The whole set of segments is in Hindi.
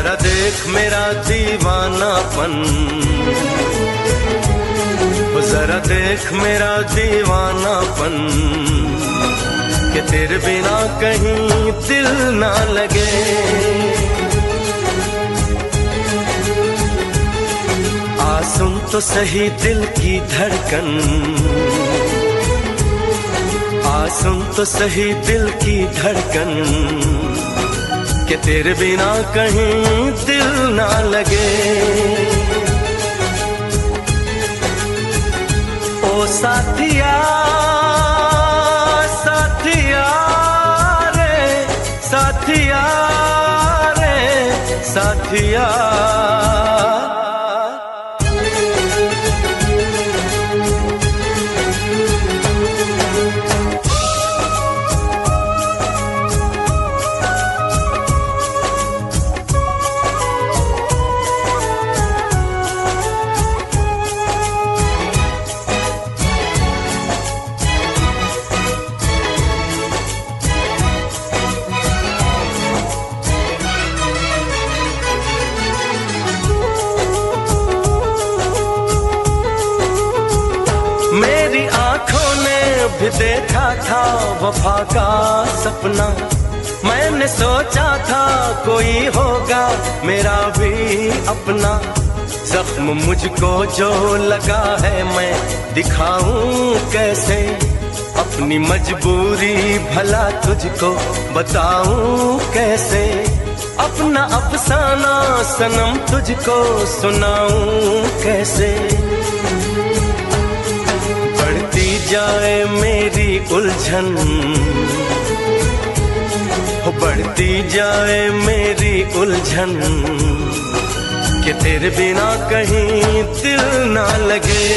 जरा देख मेरा दीवानापन, जरा देख मेरा दीवानापन, कि तेरे बिना कहीं दिल ना लगे। आ सुन तो सही दिल की धड़कन, आ सुन तो सही दिल की धड़कन, कि तेरे बिना कहीं दिल ना लगे। ओ साथिया साथिया रे, साथिया रे साथिया। मेरी आंखों ने भी देखा था वफा का सपना, मैंने सोचा था कोई होगा मेरा भी अपना। जख्म मुझको जो लगा है मैं दिखाऊं कैसे, अपनी मजबूरी भला तुझको बताऊं कैसे। अपना अफसाना सनम तुझको सुनाऊं कैसे। बढ़ती जाए मेरी उलझन, बढ़ती जाए मेरी उलझन, कि तेरे बिना कहीं दिल ना लगे।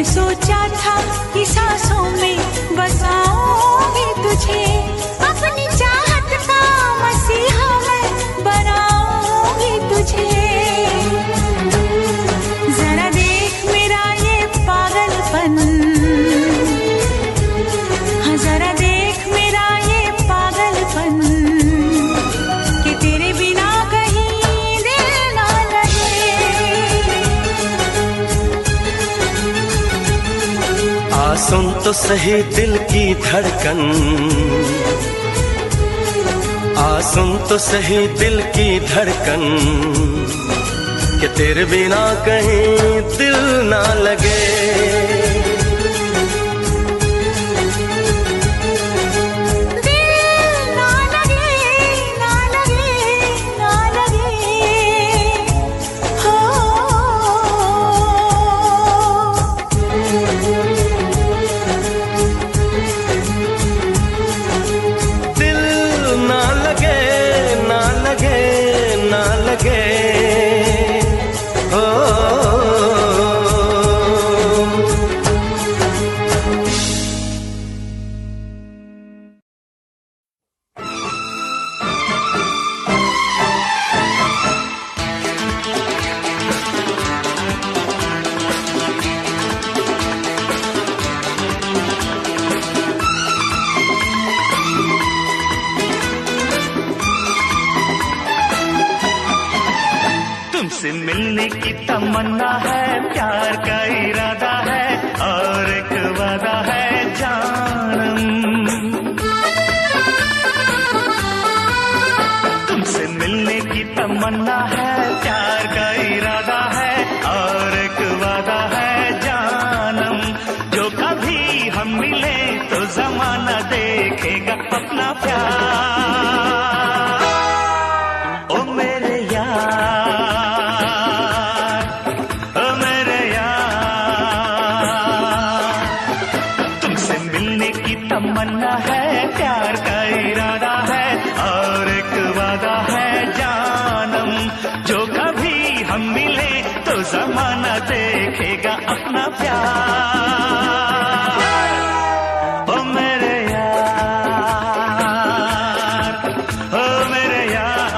सोचा था कि सांसों में बसाऊंगी तुझे, अपनी चाहत का मसीहा मैं बनाऊंगी तुझे। जरा देख मेरा ये पागलपन, हाँ जरा देख मेरा ये पागलपन, कि तेरे बिना कहीं दिल ना लगे। आ सुन तो सही दिल की धड़कन, आ सुन तो सही दिल की धड़कन, कि तेरे बिना कहीं दिल ना लगे। तुमसे मिलने की तमन्ना है, प्यार का इरादा है, और एक वादा है जानम। तुमसे मिलने की तमन्ना है, प्यार का इरादा है, और एक वादा है जानम। जो कभी हम मिले तो जमाना देख देखेगा अपना प्यार। ओ मेरे यार, ओ मेरे यार, तुमसे मिलने की तमन्ना है, प्यार का इरादा है और एक वादा है जानम, जो कभी हम मिले तो जमाना देखेगा अपना प्यार। ओ मेरे यार, ओ मेरे यार,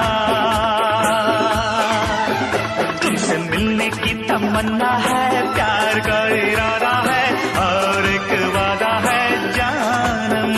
तुमसे मिलने की तमन्ना है, प्यार का इरादा है और एक वादा है जानम।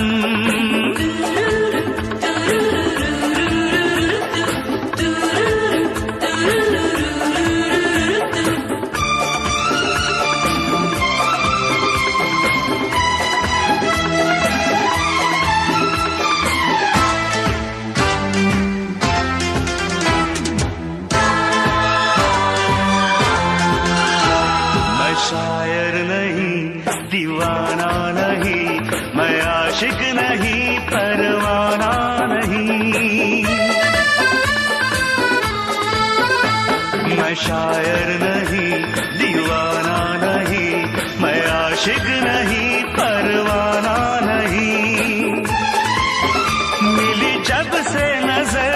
शायर नहीं, दीवाना नहीं, मैं आशिक नहीं, परवाना नहीं। मैं शायर नहीं, दीवाना नहीं, मैं आशिक नहीं, परवाना नहीं। मिली जब से नजर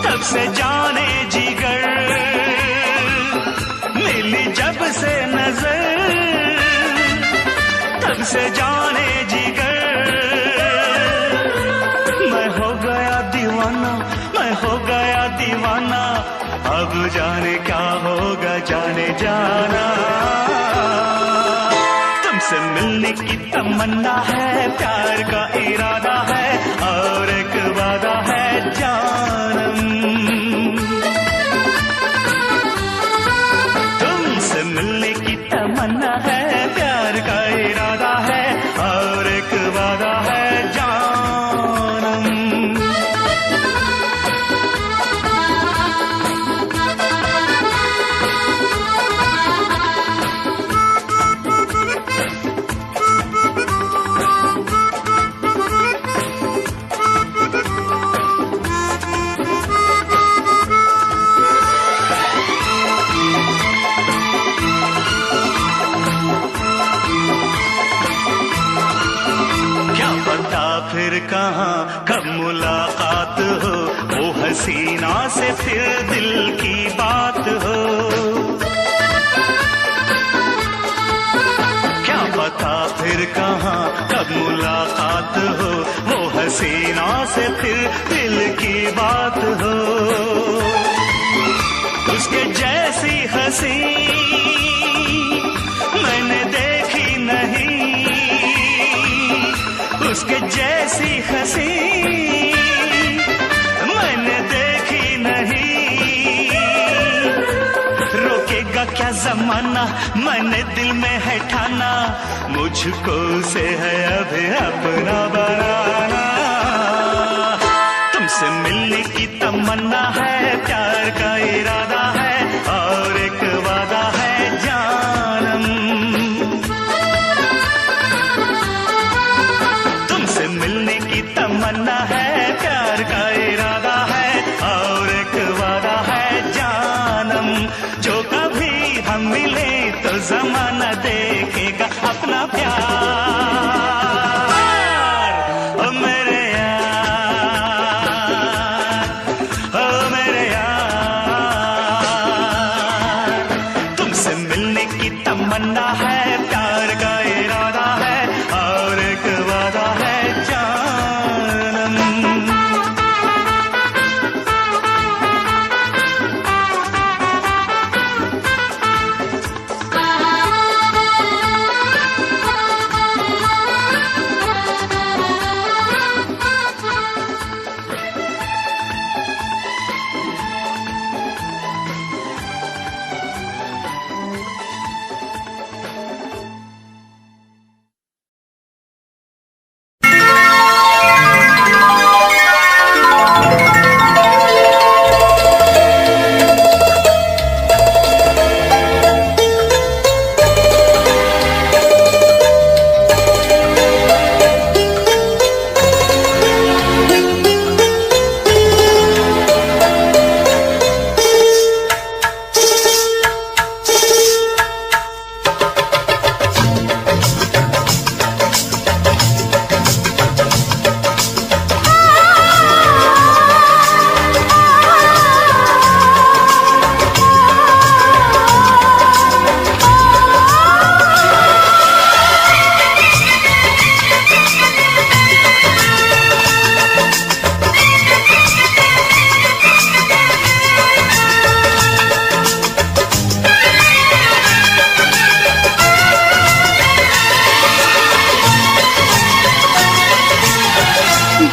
तब से जाने जिगर, मिली जब से नजर तब से जाने जिगर। मैं हो गया दीवाना, मैं हो गया दीवाना, अब जाने क्या होगा जाने जाना। तुमसे मिलने की तमन्ना है, प्यार का इरादा है और एक वादा है जानम। मिलने की तमन्ना है, प्यार का इरादा है और एक वादा है जानम। फिर कहाँ कब मुलाकात हो, वो हसीना से फिर दिल की बात हो। क्या पता फिर कहाँ कब मुलाकात हो, वो हसीना से फिर दिल की बात हो। उसके जैसी हंसी मैंने देखी नहीं, उसके जैसी हंसी मैंने देखी नहीं। रोकेगा क्या जमाना, मैंने दिल में है ठाना, मुझको उसे है अभी अपना बनाना। तुमसे मिलने की तमन्ना है, प्यार का इरादा है और एक वादा है जानम। मिलने की तमन्ना है, प्यार का इरादा है और एक वादा है जानम, जो कभी हम मिले तो जमाना देखेगा अपना प्यार। ओ मेरे यार, ओ मेरे यार, तुमसे मिलने की तमन्ना है, प्यार का इरादा है और एक वादा है जानम।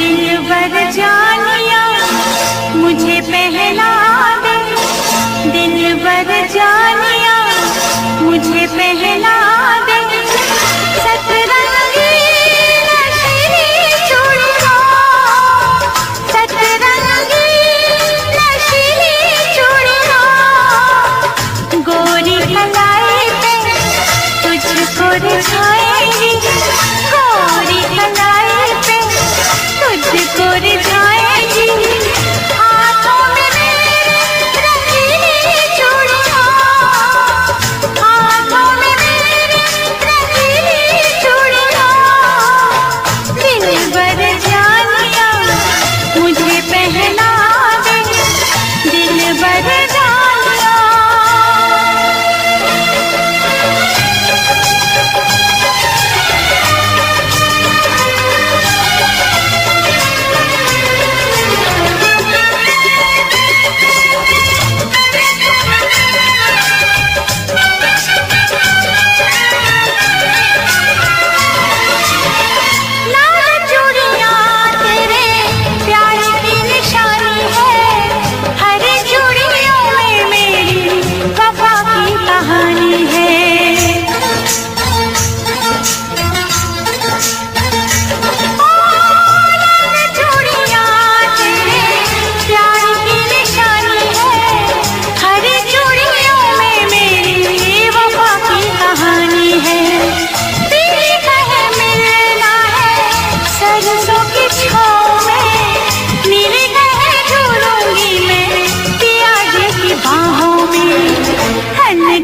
दिलबर जानिया मुझे पहला दे, दिलबर जानिया मुझे पहला दे। सतरंगी नशीली चूड़ियां, सतरंगी नशीली चूड़ियां, गोरी कलाई पे तुझको रिझाएंगी, गोरी कलाई पे तुझको रिझाएंगी। हाथों में मेरे रंगीली चूड़ियां, हाथों में मेरे रंगीली चूड़ियां, दिलबर जानिया मुझे पहना दे, दिलबर जानिया।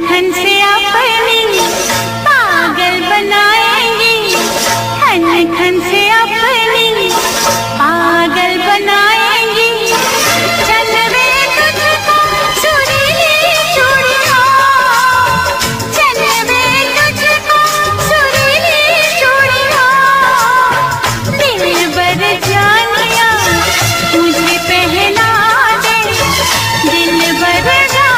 खन से अपनी पागल बनाएंगी, खन खन से अपनी पागल बनाएंगी। चलवे तुझको सुरीली चूड़ियां, चलवे तुझको सुरीली चूड़ियां, दिलबर जानिया मुझे पहना दे, दिलबर जानिया।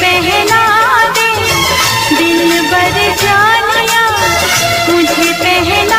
पहना दे, दिलबर जानिया मुझे पहना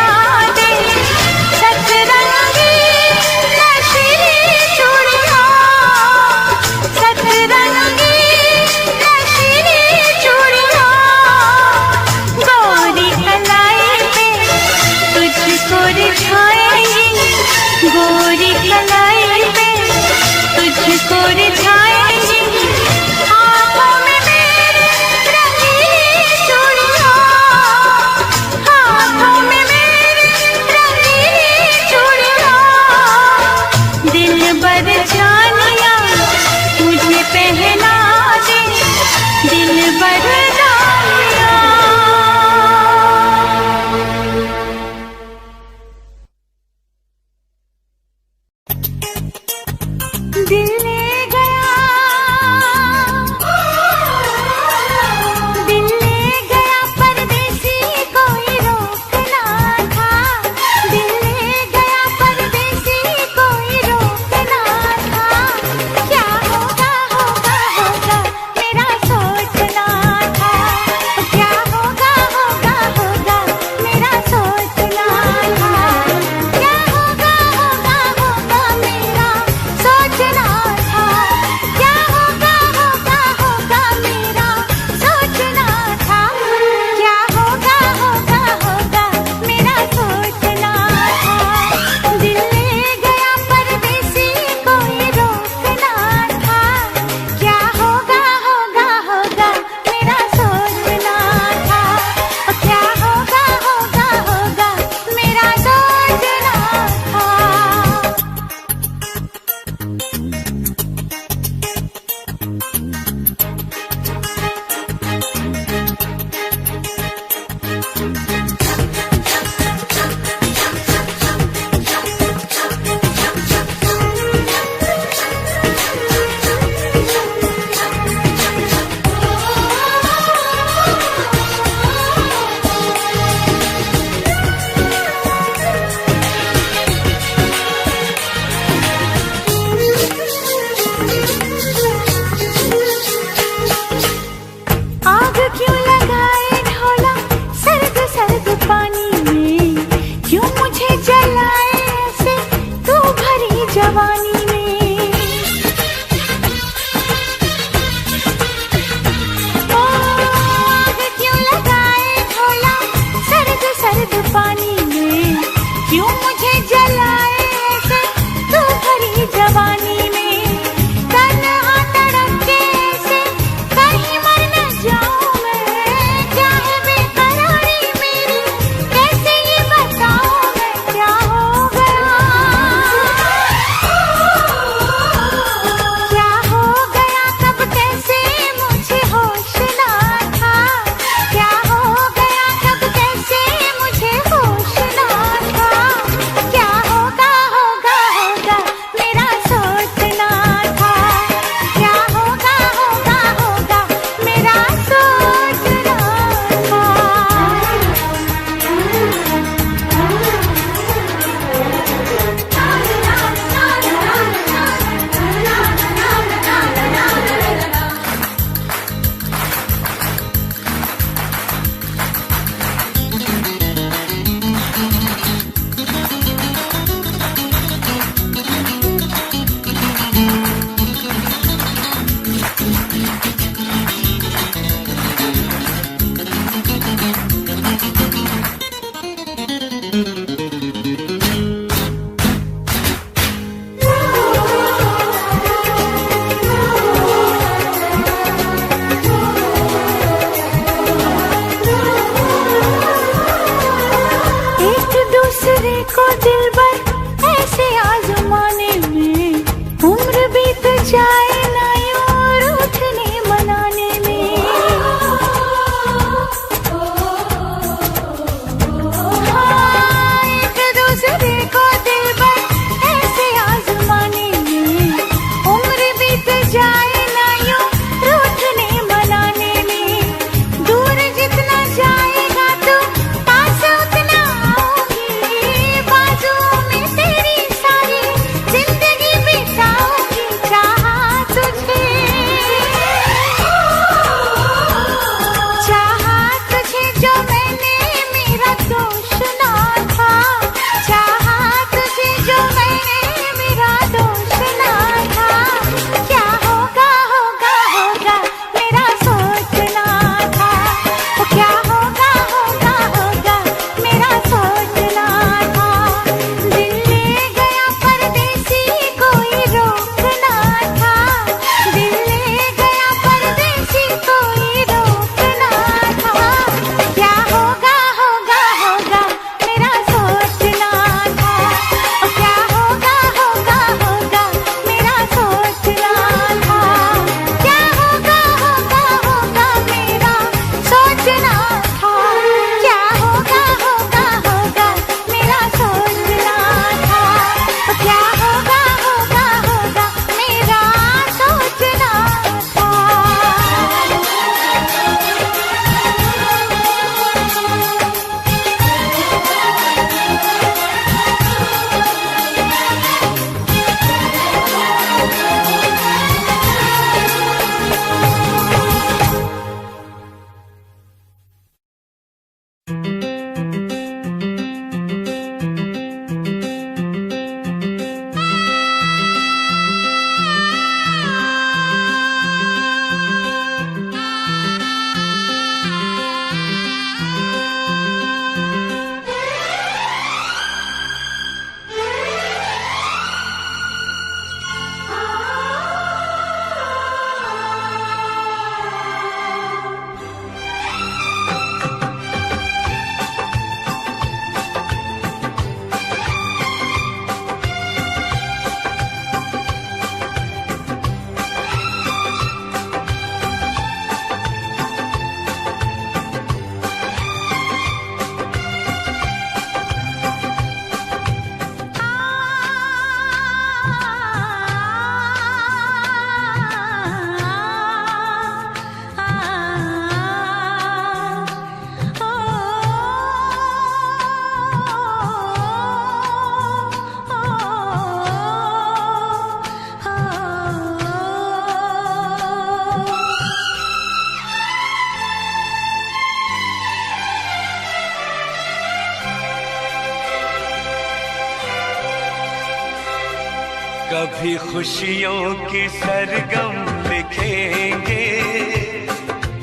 कभी खुशियों की सरगम लिखेंगे,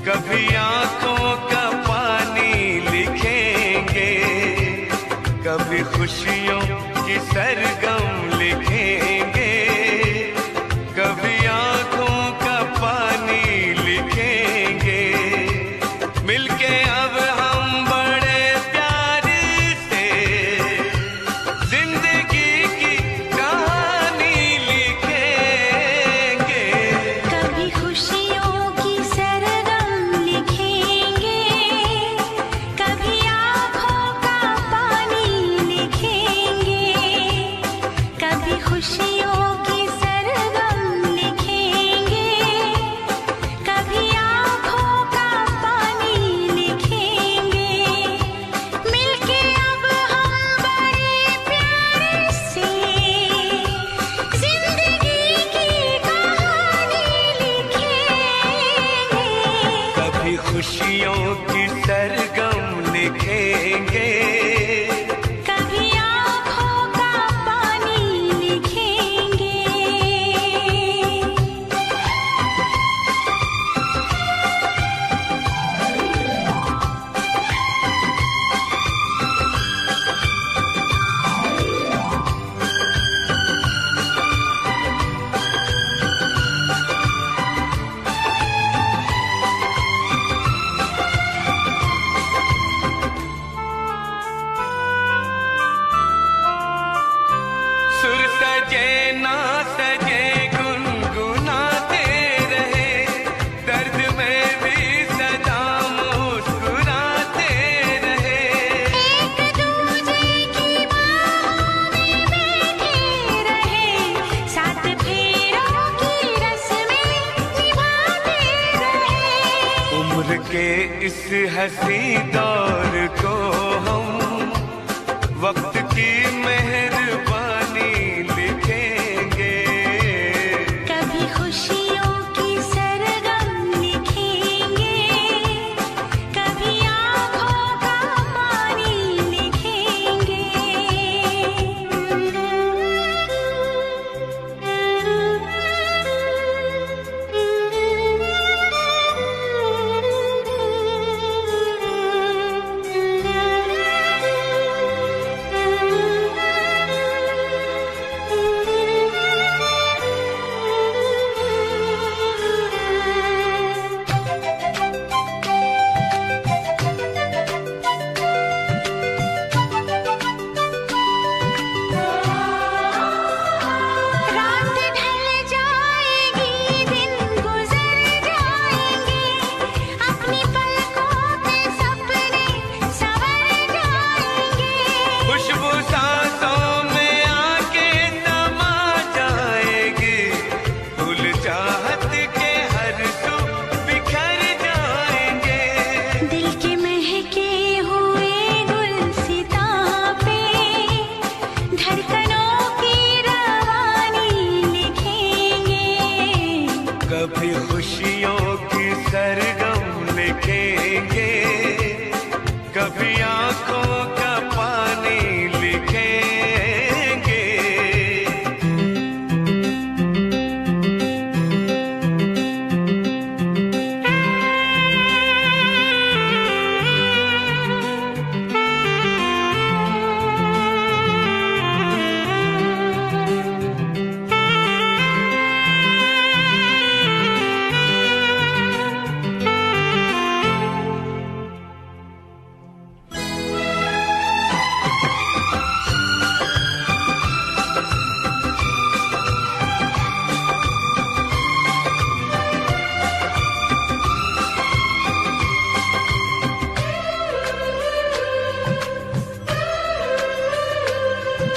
कभी आंखों का पानी लिखेंगे, कभी खुशियों की सरगम लिखेंगे, कभी आंखों का पानी लिखेंगे। मिलके अब हम बड़े प्यार से जिंदगी की कहानी लिखेंगे। कभी खुशियों की सरगम लिखेंगे, कभी आँखों का पानी लिखेंगे, कभी खुशियों की सरगम लिखेंगे, कभी आँखों का पानी लिखेंगे। मिलके अब हम बड़े प्यार से जिंदगी की कहानी लिखेंगे। कभी खुशियों की सरगम लिखेंगे, कभी आँखों का पानी लिखेंगे। सुर सजे ना सजे गुनगुनाते रहे, दर्द में भी सदा मुस्कुराते रहे। एक दूजे की बाहों में बैठे रहे, सात फेरों की रस्में निभाते रहे। उम्र के इस हंसी दौर को हम वक्त की मेहरबानी लिखेंगे। कभी खुशियों की सरगम लिखेंगे, कभी आँखों का पानी लिखेंगे। रात ढल जाएगी, दिन गुजर जाएंगे, अपनी पलकों पे सपने संवर जाएंगे। खुशबू सांसों में आके समा जाएगी, फूल चाहत के हर सू बिखर जाएंगे। दिल के महके हुए गुलसितां पे धड़कनों की रवानी लिखेंगे। कभी खुशियों की सरगम लिखेंगे, कभी आंखों का पानी लिखेंगे।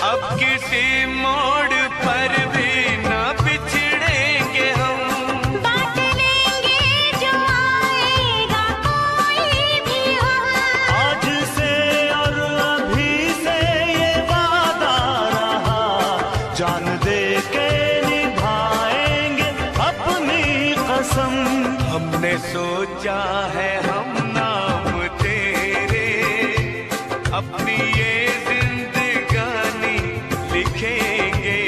अब किसी मोड़ पर भी न बिछड़ेंगे हम, बांट लेंगे जो आएगा कोई भी हम। आज से और अभी से ये वादा रहा, जान दे के निभाएंगे अपनी कसम। हमने सोचा है हम नाम तेरे, अपनी ये जिंदगानी लिखेंगे।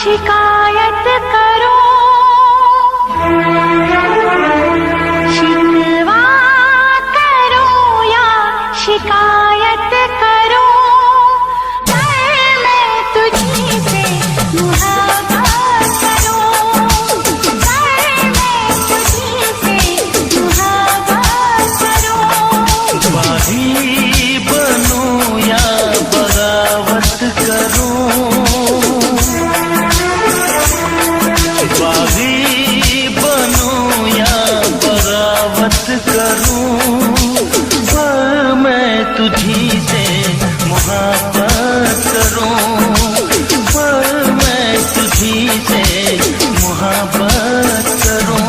शिकायत करो, शिकवा करो या शिकायत करो, मैं तुझी से मुहब्बत करूं, मैं तुझी से मुहब्बत करूं। बागी बनूं या बगावत करूं, बागी बनूं या बगावत करूं, पर मैं तुझी से मुहब्बत करूं, पर मैं तुझी से मुहब्बत करूं।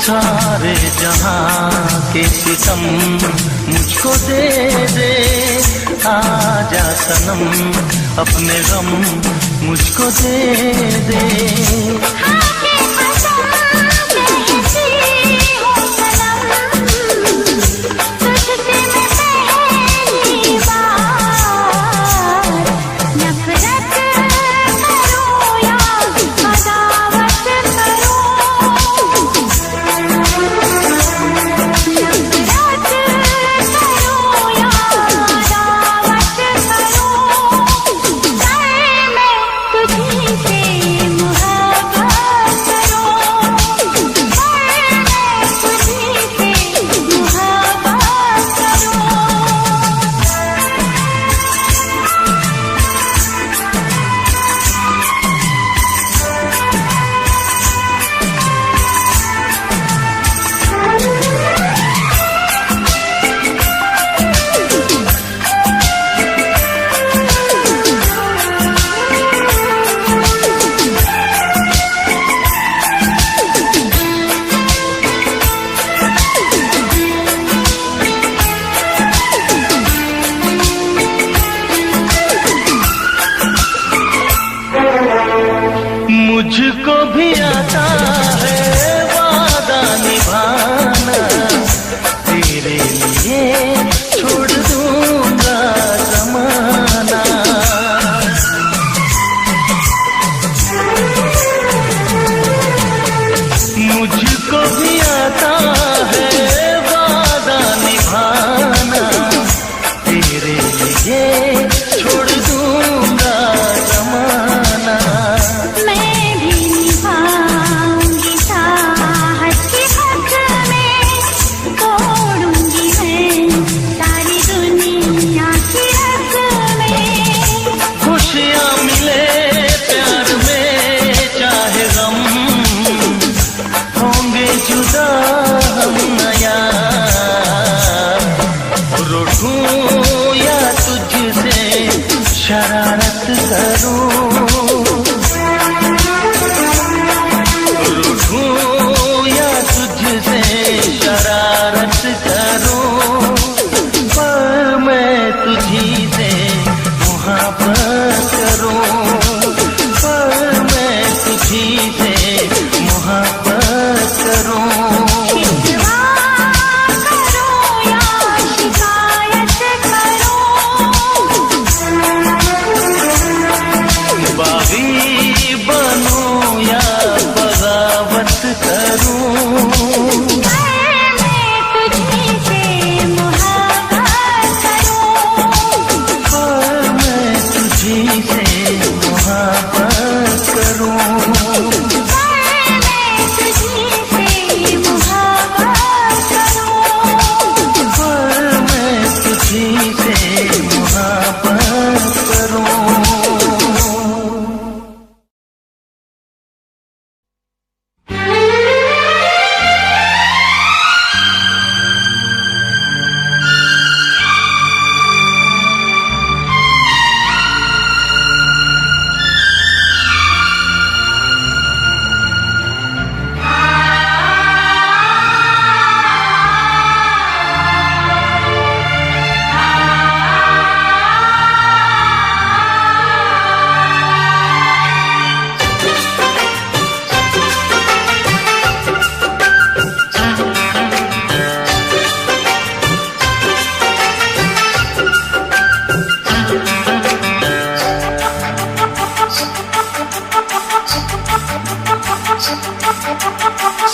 सारे जहां के सितम मुझको दे दे, आजा सनम अपने गम मुझको दे दे। मुझको भी आता है वादा निभाना, तेरे लिए छोड़ दूंगा ज़माना। मुझको भी आता है वादा निभाना, तेरे लिए छोड़ दूंगा ज़माना।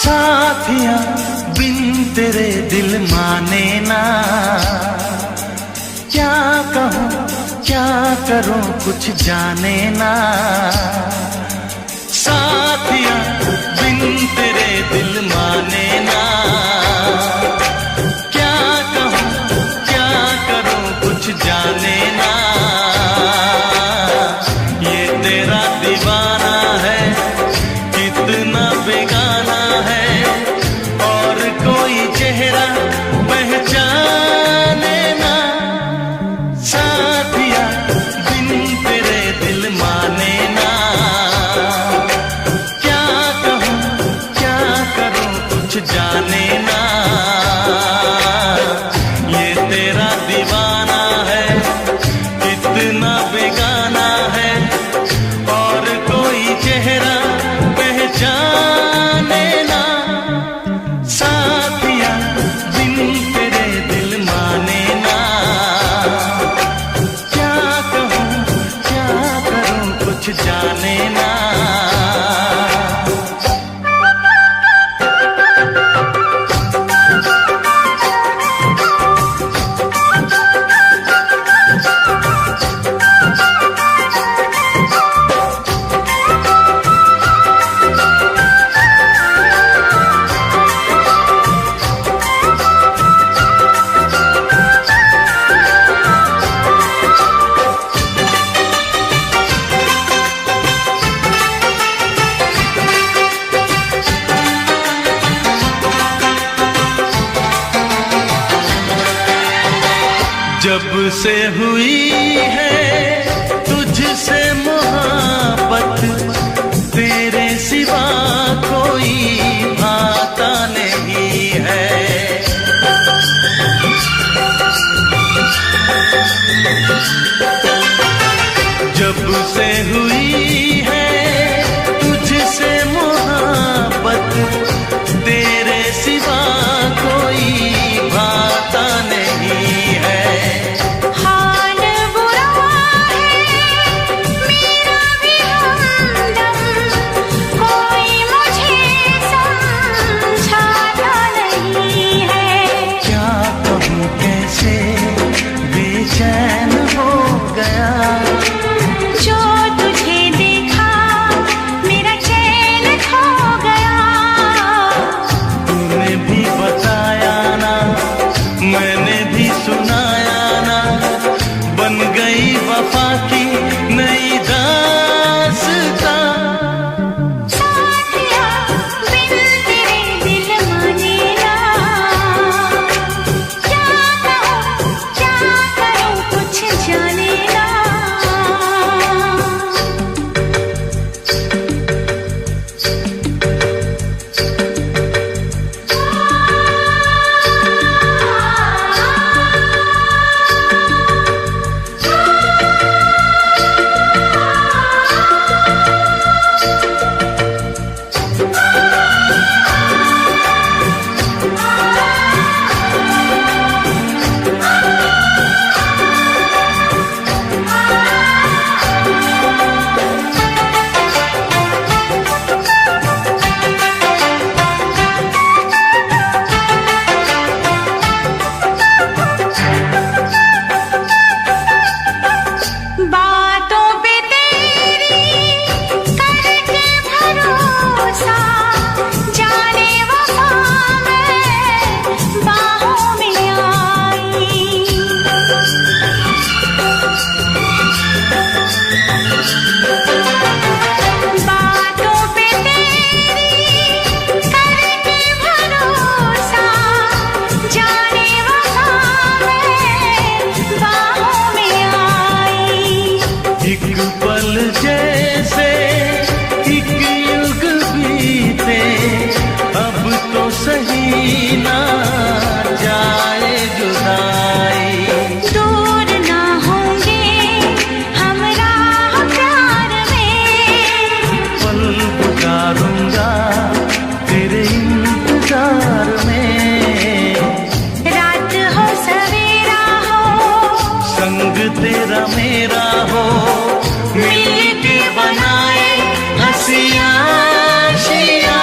साथिया बिन तेरे दिल माने ना, क्या कहूँ क्या करूँ कुछ जाने ना। साथिया बिन तेरे दिल माने ना, क्या कहूँ क्या करूँ कुछ जाने ना। ये तेरा दीवाना है कितना बेगाना है, और कोई चेहरा पहचाने ना। साथिया बिन तेरे दिल माने ना, क्या कहूँ क्या करूँ कुछ जाने ना। ये तेरा दीवाना है कितना बेगाना है, और कोई चेहरा पहचाने ना। साथिया बिन तेरे दिल माने ना, क्या कहूँ क्या करूँ कुछ जाने ना। जब से हुई है तुझसे मोहब्बत, तेरे सिवा कोई भाता नहीं है। जब से हुई है तुझसे मोहब्बत, तेरे सिवा कोई भाता नहीं है। हाल बुरा है मेरा भी हमदम, कोई मुझे समझाता नहीं है। क्या कहूँ कैसे बेचैन हो गया, जो तुझे देखा मेरा चैन खो गया। तूने भी बताया ना मैंने भी सुनाया ना, बन गई वफा की नई दास्तां। साथिया बिन तेरे दिल माने ना, क्या कहूँ क्या करूँ कुछ जाने ना। बातों पे तेरी करके भरोसा, जाने वफा मैं बाहों में आई। बातों पे तेरी करके भरोसा, जाने वफा मैं बाहों में आई। एक पल जैसे एक युग बीते, अब तो सही ना जाए जुदाई। दूर ना होंगे हम राह प्यार में, पल गुजारूंगा तेरे इंतजार में। रात हो सवेरा हो संग तेरा मेरा हो, मिल के बनाए हंसियाँ शिया।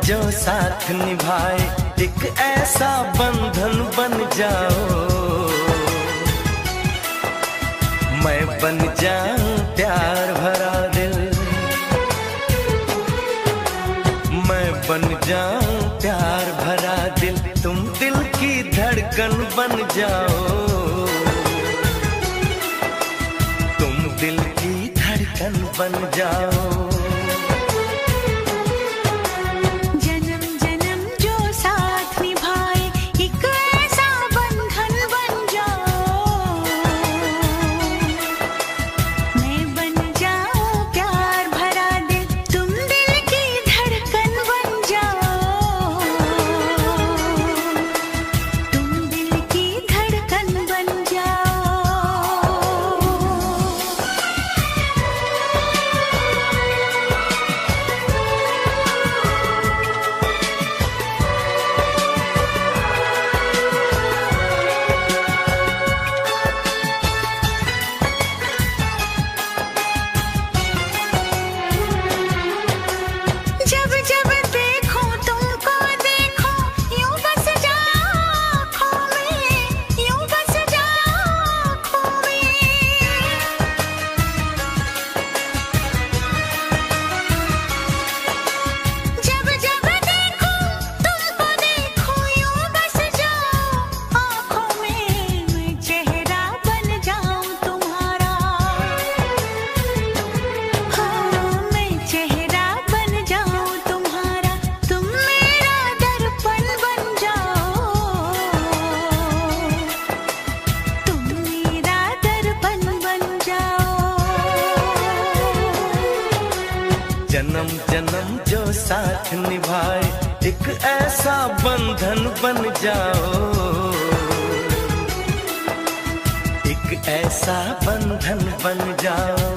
जो साथ निभाए, एक ऐसा बंधन बन जाओ। मैं बन जाऊं प्यार भरा दिल, मैं बन जाऊं प्यार भरा दिल, तुम दिल की धड़कन बन जाओ। तुम दिल की धड़कन बन जाओ। जन्म जन्म जो साथ निभाए, एक ऐसा बंधन बन जाओ। एक ऐसा बंधन बन जाओ।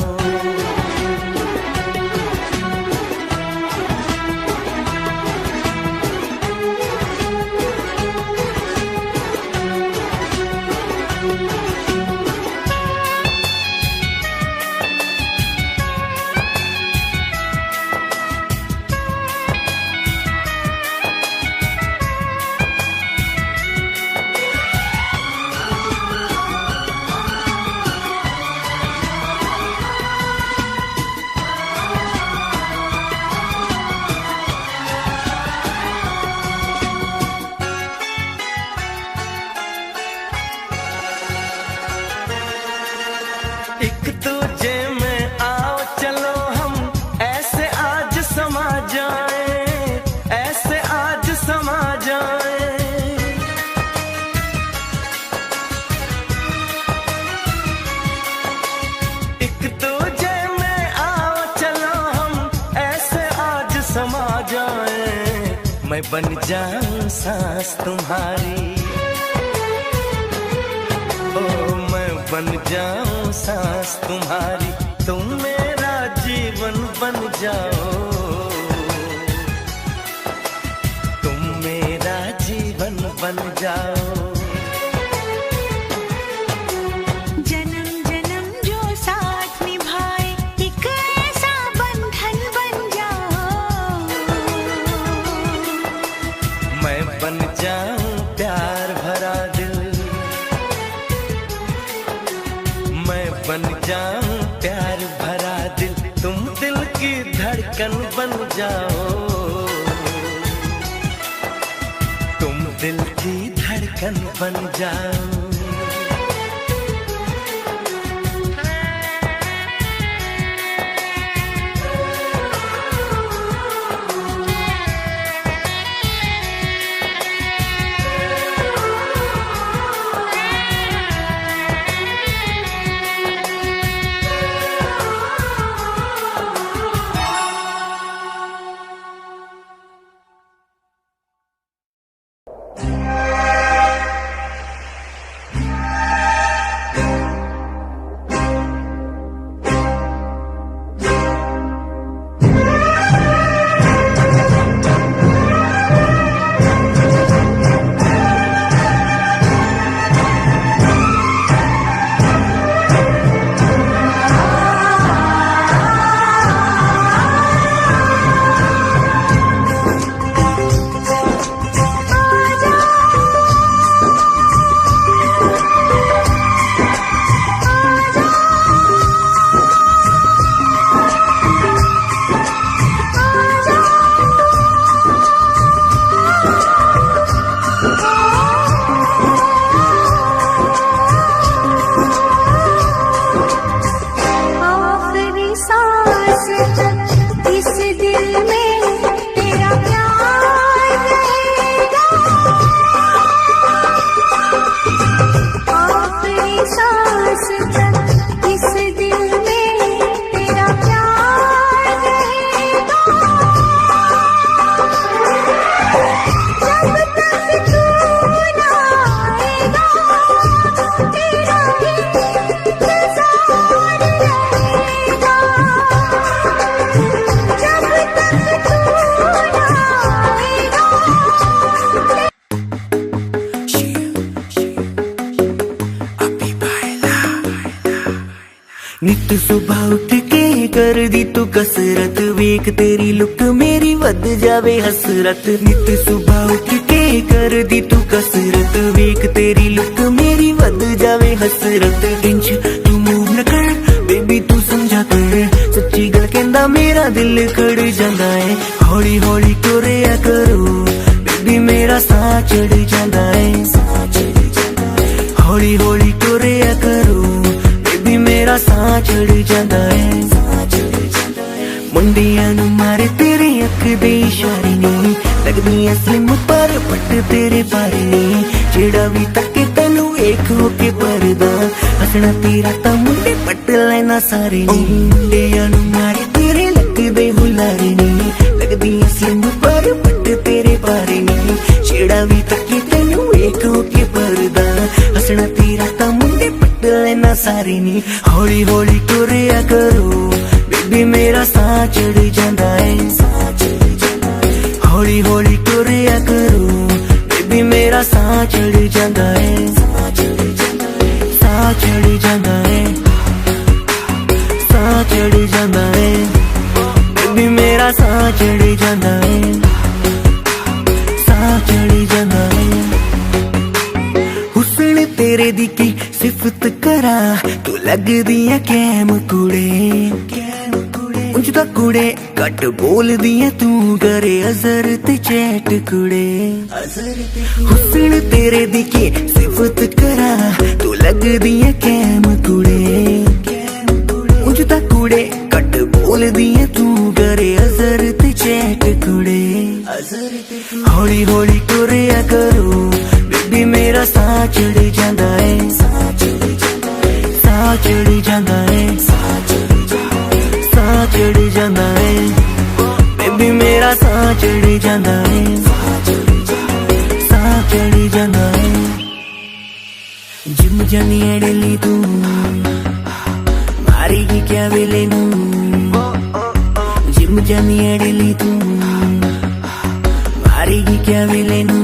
एक दूजे में आओ चलो हम ऐसे आज समा जाएं, ऐसे आज समा जाएं। एक दूजे में आओ चलो हम ऐसे आज समा जाएं। मैं बन जाऊं सांस तुम्हारी, बन जाऊं सांस तुम्हारी, तुम मेरा जीवन बन जाओ। तुम मेरा जीवन बन जाओ। जन्म जन्म जो साथ निभाए, एक ऐसा बंधन बन जाओ। मैं बन जाऊं प्यार भरा दिल, मैं बन जाऊं प्यार भरा दिल, तुम दिल की धड़कन बन जाओ। तुम दिल की धड़कन बन जाओ। नित सुबह उठ के कर दी तू कसरत, वेख तेरी लुक मेरी वध जावे हसरत। नित सुबह उठ के कर दी तू कसरत, वेख तेरी लुक मेरी वध जावे हसरत। इंच तू मूव न कर बेबी तू समझा कर, सच्ची गल कहंदा मेरा दिल खड़ जांदा है। हौली हौली टुरिया करो बेबी मेरा साह चढ़ जांदा है। हौली हौली टुरिया करो बेबी मेरा साह चढ़ जांदा है। मुंडियां नू मारे तेरे अख दे इशारे नी, लगदियां स्लिम पर पट तेरे पारे नी। जेड़ा भी तके तैनू वेख हो के परदा, हसना तेरा तां मुंडे पट लेना सारे नी। मुंडियां नू मारे तेरे लगदे हुलारे नी, लगदियां स्लिम पर पट तेरे पारे नी। जेड़ा भी तके तैनू वेख हो के परदा, हसना तेरा तां मुंडे पट लेना सारे नी। हौली हौली टुरिया करो बेबी मेरा साह चढ़ जांदा है। हौली हौली टुरिया करो बेबी मेरा साह चढ़ जांदा है। साह चढ़ जांदा है, साह चढ़ जांदा है बेबी मेरा साह चढ़ जांदा है। साह चढ़ जांदा है। हुस्न तेरे दी की सिफत करा, तू लगदी है कैम कुड़े। उंज दा कुड़े घट बोलदी है तू, करे अजर ते चैट कुड़े। हुस्न तेरे दी की सिफत करा, तू लगदी है कैम कुड़े। उंज दा कुड़े घट बोलदी है तू, करे अजर ते चैट कुड़े। हौली हौली टुरिया करो बेबी मेरा साह चढ़ जांदा है। साह चढ़ जांदा है, साह चढ़ जांदा है बेबी मेरा साह चढ़ जांदा है। साह चढ़ जांदा है। जिम जानी है डेली तू, मारेगी क्या वेले नू। जिम जानी है डेली तू, मारेगी क्या वेले नू।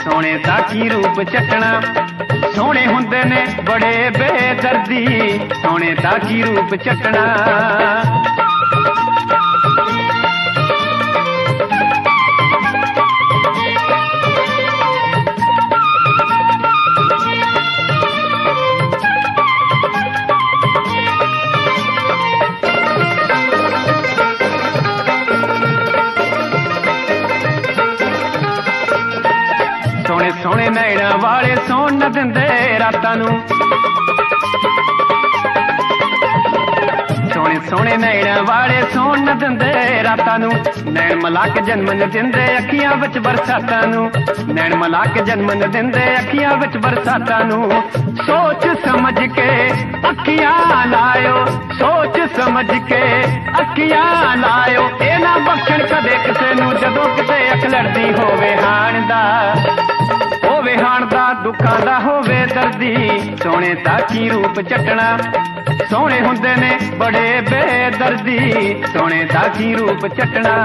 सोने दा की रूप चटना, सोने हुंदे ने बड़े बेदर्दी, सोने दा की रूप चटना। सोने नैना वाले सौन न दिंदे रातां नू, सोने सोने नैना वाले सौन न दिंदे रातां नू। नैन मला के जन्म न दिंदे अखियां विच बरसातां नू, नैन मला के जन्म न दिंदे अखियां विच बरसातां नू। सोच समझ के अखियां लायो, सोच समझ के अखियां लायो। ए ना बख्शण कदे किसे नू, जदों किते अख लड़दी होवे हाण दा, होवे हाण दा दुखां दा होवे दर्दी। सोने दा की रूप चटना, सोने हुंदे ने बड़े बेदर्दी, सोने दा की रूप चटना।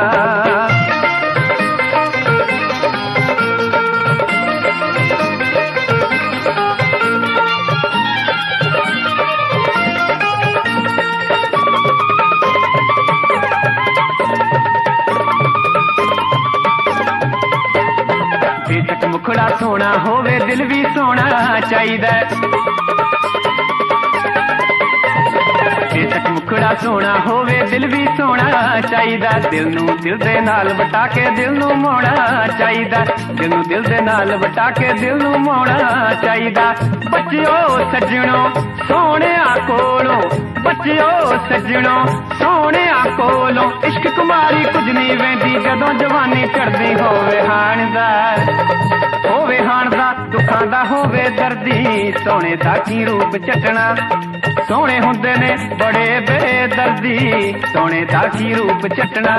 बेशक मुखड़ा सोना होवे दिल भी सोना चाहिदा, बेशक मुखड़ा सोना होवे दिल भी सोना चाहिदा। दिल नू दिल दे नाल वटा के दिल नू मोड़ा चाहिदा, दिल नू दिल दे नाल वटा के दिल नू मोड़ा चाहिदा। बच्चियो सज्जणो सोहणिया कोलों, बच्चियो सज्जणो सोहणिया कोलों। इश्क कुमारी कुछ नहीं वेंदी जदों जवानी चढ़दी होवे हाण दा, होवे हाण दा दुखां दा होवे दर्दी। सोने दा की रूप चटना, ਸੋਹਣੇ ਹੁੰਦੇ ਨੇ ਬੜੇ ਬੇਦਰਦੀ, ਸੋਹਣੇ ਦਾ ਕੀ ਰੂਪ ਚੱਟਣਾ।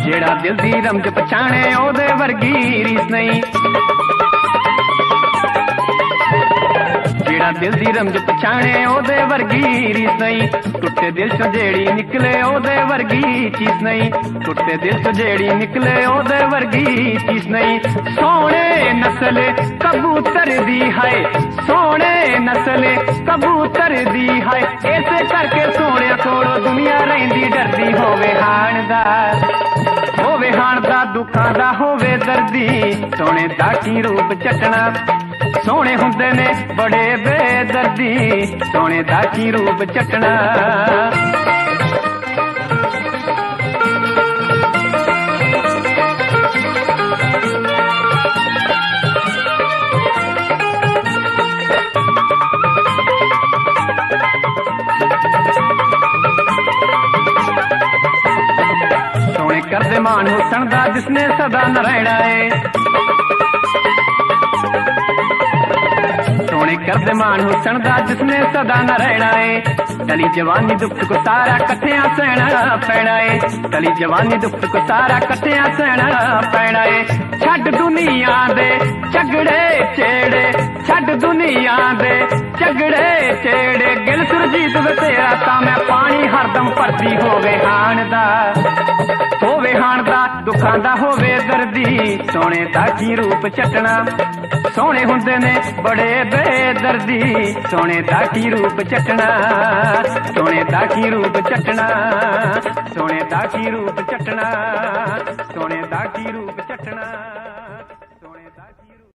ਜਿਹੜਾ ਦਿਲ ਦੀ ਰਮਜ ਪਛਾਣੇ ਉਹਦੇ ਵਰਗੀ ਰੀਸ ਨਹੀਂ, ਜਿਹੜਾ ਦਿਲ ਦੀ ਰਮਜ ਪਛਾਣੇ ਉਹਦੇ ਵਰਗੀ ਰੀਸ ਨਹੀਂ, ਟੁੱਟੇ ਦਿਲ ਚੋਂ ਜਿਹੜੀ ਨਿਕਲੇ ਉਹਦੇ ਵਰਗੀ ਚੀਜ਼ ਨਹੀਂ, ਟੁੱਟੇ ਦਿਲ ਚੋਂ ਜਿਹੜੀ ਨਿਕਲੇ ਉਹਦੇ ਵਰਗੀ ਚੀਜ਼ ਨਹੀਂ। ਸੋਹਣੇ ਨਸਲ ਕਬੂਤਰ ਦੀ ਹੈ, ਸੋਹਣੇ ਨਸਲ ਕਬੂਤਰ ਦੀ ਹੈ, ਇਸੇ ਕਰਕੇ ਸੋਹਣਿਆਂ ਕੋਲੋਂ ਦੁਨੀਆ ਰਹਿੰਦੀ ਡਰਦੀ। ਹੋਵੇ ਹਾਣ ਦਾ, ਹੋਵੇ ਹਾਣ ਦਾ, ਦੁੱਖਾਂ ਦਾ ਹੋਵੇ ਦਰਦੀ, ਸੋਹਣੇ ਦਾ ਕੀ ਰੂਪ ਚੱਟਣਾ। ਸੋਹਣੇ ਹੁੰਦੇ ਨੇ ਬੜੇ ਬੇਦਰਦੀ, ਸੋਹਣੇ ਦਾ ਕੀ ਰੂਪ ਚੱਟਣਾ। ਸੋਹਣੇ ਕਰਦੇ ਮਾਣ ਹੁਸਨ ਦਾ ਜਿਸਨੇ ਸਦਾ ਨ ਰਹਿਣਾ ਏ, ਸੋਹਣੇ ਕਰਦੇ ਮਾਣ ਹੁਸਨ ਦਾ ਜਿਸਨੇ ਸਦਾ ਨ ਰਹਿਣਾ ਏ। ਟਲੀ ਜਵਾਨੀ ਦੁੱਖ ਕੋ ਸਾਰਾ ਇਕੱਠਿਆਂ ਸਹਿਣਾ ਪੈਣਾ ਏ, ਟਲੀ ਜਵਾਨੀ ਦੁੱਖ ਕੋ ਸਾਰਾ ਇਕੱਠਿਆਂ ਸਹਿਣਾ ਪੈਣਾ ਏ। ਛੱਡ ਦੁਨੀਆ ਦੇ ਝਗੜੇ ਛੇੜੇ, ਛੱਡ ਦੁਨੀਆ ਦੇ ਝਗੜੇ ਛੇੜੇ, ਗਿਲ ਸੁਰਜੀਤ ਵੇ ਤੇਰਾ ਤਾਂ ਮੈਂ ਪਾਣੀ ਹਰਦਮ ਭਰਦੀ। ਹੋਵੇ ਹਾਣ ਦਾ, ਹੋਵੇ ਹਾਣ ਦਾ, ਦੁੱਖਾਂ ਦਾ ਹੋਵੇ ਦਰਦੀ, ਸੋਹਣੇ ਦਾ ਕੀ ਰੂਪ ਚੱਟਣਾ। ਸੋਹਣੇ ਹੁੰਦੇ ਨੇ ਬੜੇ ਬੇਦਰਦੀ, ਸੋਹਣੇ ਦਾ ਕੀ ਰੂਪ ਚੱਟਣਾ, ਸੋਹਣੇ ਦਾ ਕੀ ਰੂਪ ਚੱਟਣਾ, ਸੋਹਣੇ ਦਾ ਕੀ ਰੂਪ ਚੱਟਣਾ, ਸੋਹਣੇ ਦਾ ਕੀ ਰੂਪ ਚੱਟਣਾ, ਸੋਹਣੇ ਦਾ ਕੀ ਰੂਪ।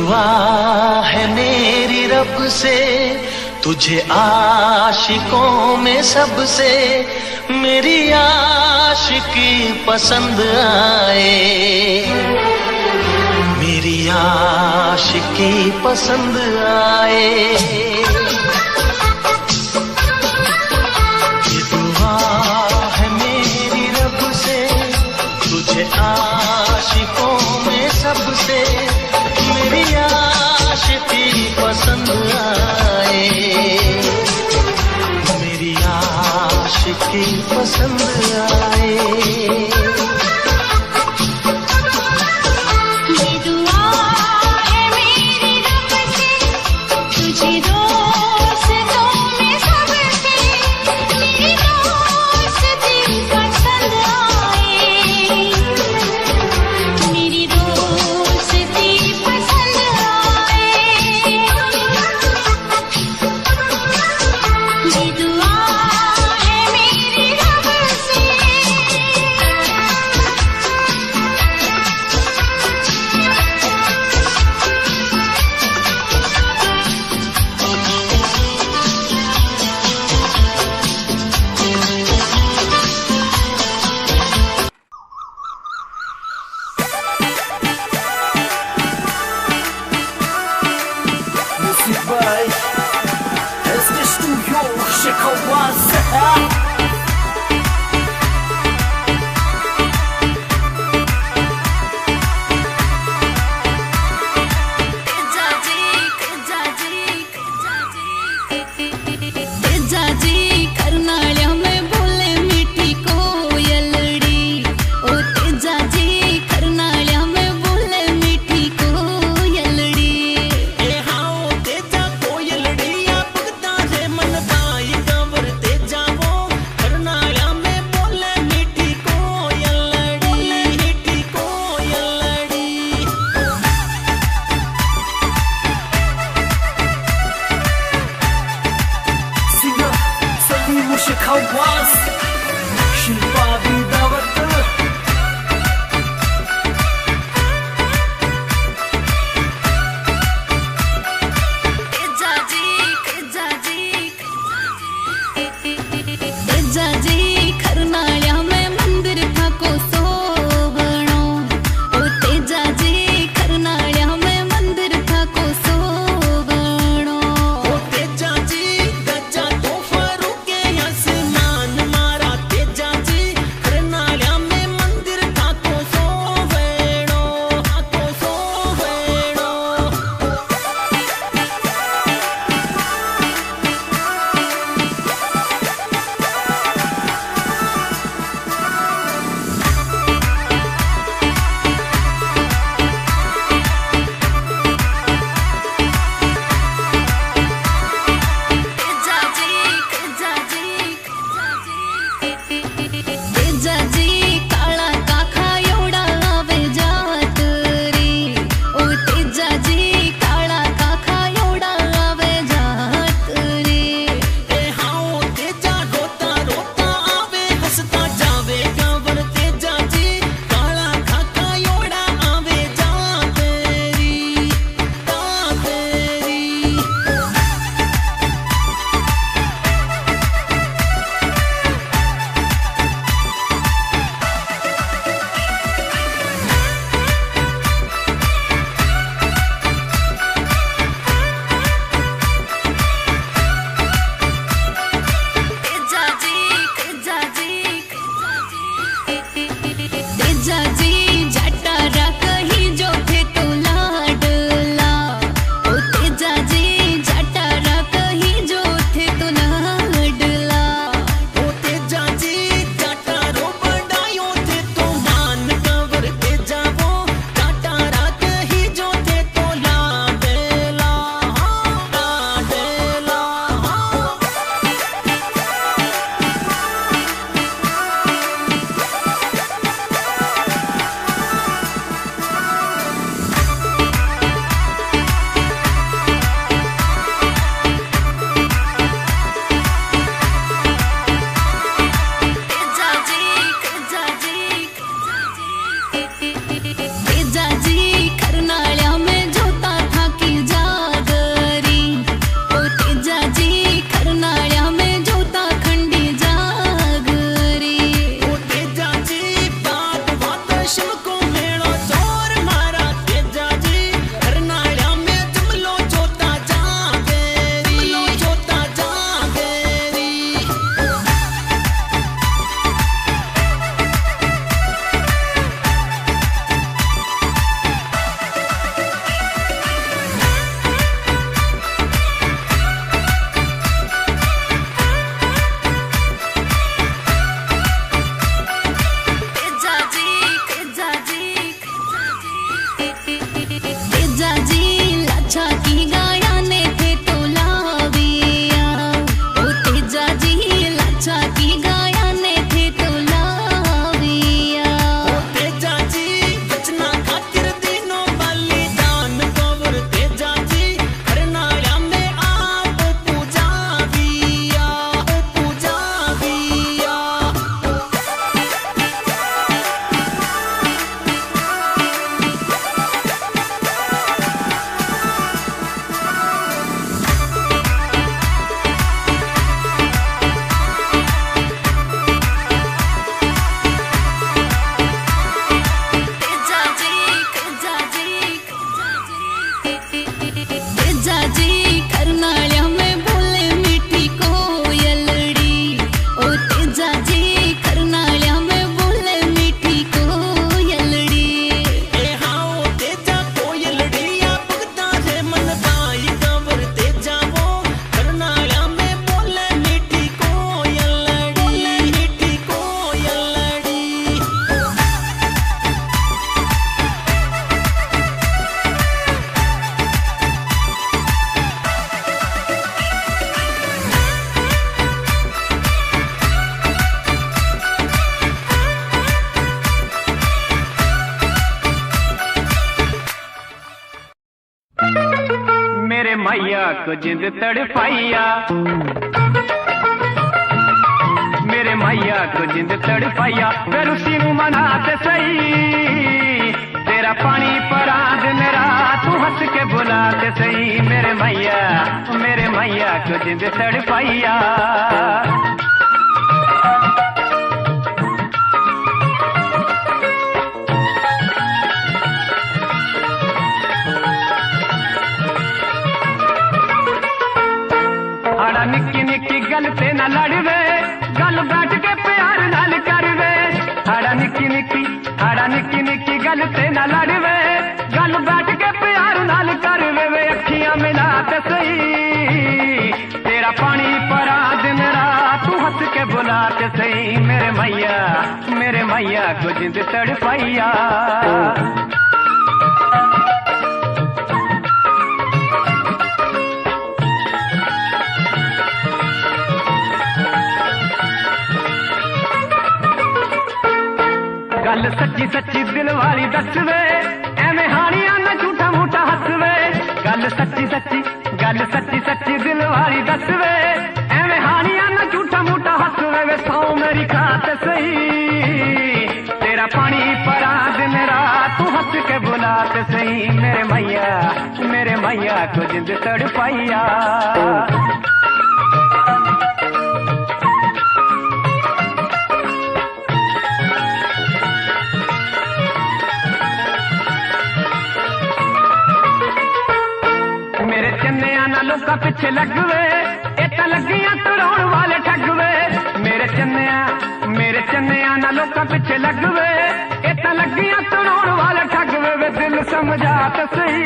दुआ है मेरी रब से, तुझे आशिकों में सबसे मेरी आशिकी पसंद आए, मेरी आशिकी पसंद आए। ये दुआ है मेरी रब से, तुझे आशिकों में सबसे मेरी आशिकी पसंद आए, मेरी आशिकी पसंद आए। ये दुआ है मेरी रब से, तुझे दोस्तों में सबसे मेरी दोस्ती पसंद आए, मेरी दोस्ती पसंद आए। ये दुआ है मेरी रब से। Music by SD Studio Shekawasa. जाजी करनाळ्या में बोले मीठी कोयलड़ी, ओ तेजाजी करनाळ्या में बोले मीठी कोयलड़ी। ए हाओ तेजा कोयलड़ी, आप बगदा रे मन दाई गावर तेजा वो मैया को जिंद तड़पाइया, मेरे मैया को जिंद तड़पाइया। फिर उसी नू मनाते सही, तेरा पानी परा दिन रात तू हंस के बुलाते सही। मेरे मैया को जिंद तड़पाइया। हाड़ा निक्की निक्की गल ते न लड़वे, गल बैठ के प्यार नाल करवे। हाड़ा निक्की निक्की गल ते न लड़वे, गल बैठ के प्यार नाल करवे। वे अखियां मिला ते सही, तेरा पानी परा दिन रात तू हंस के बुलाते सही। मेरे मैया को जिंद तड़पाइया। गल सच्ची सच्ची दिल वाली दसवे, एवें हानियां ना झूठा मूठा हसवे। गल सच्ची सच्ची दिल वाली दसवे, एवें हानियां ना झूठा मूठा हसवे। वे सौ मेरी खाते सही, तेरा पानी परा दिन रात तू हंस के बुलाते सही। मेरे मैया को जिंद तड़पाइया। मेरे चन्निया ना लोका पिछे लगवे, इतना लगियां तुरौण वाले ठगवे। मेरे चन्निया ना लोका पिछे लगवे, इतना लगियां तुरौण वाले ठगवे। वे दिल समझा तो सही,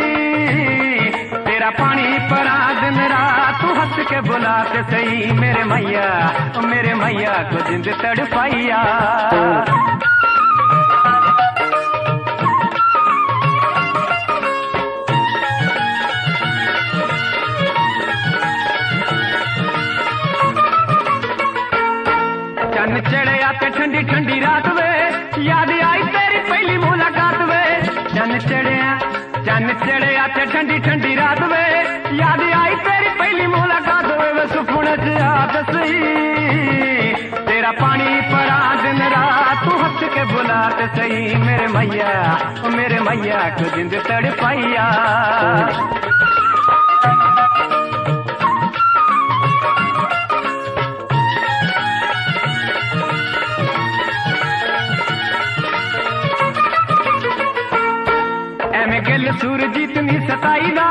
तेरा पानी परा दिन रात तू हंस के बुलाते सही। मेरे मैया को जिंद तड़पाइया। चन्न चढ़िया ते ठंडी ठंडी रात वे, याद आई तेरी पहली मुलाकात वे। चन्न चढ़िया ते ठंडी ठंडी रात वे, याद आई तेरी पहली मुलाकात वे। वे सुपने च याद सही, तेरा पानी परा दिन रात तू हंस के बुलाते सही। मेरे मैया को जिंद तड़पाइया। एवें गिल सूरजीत नी सताई दा,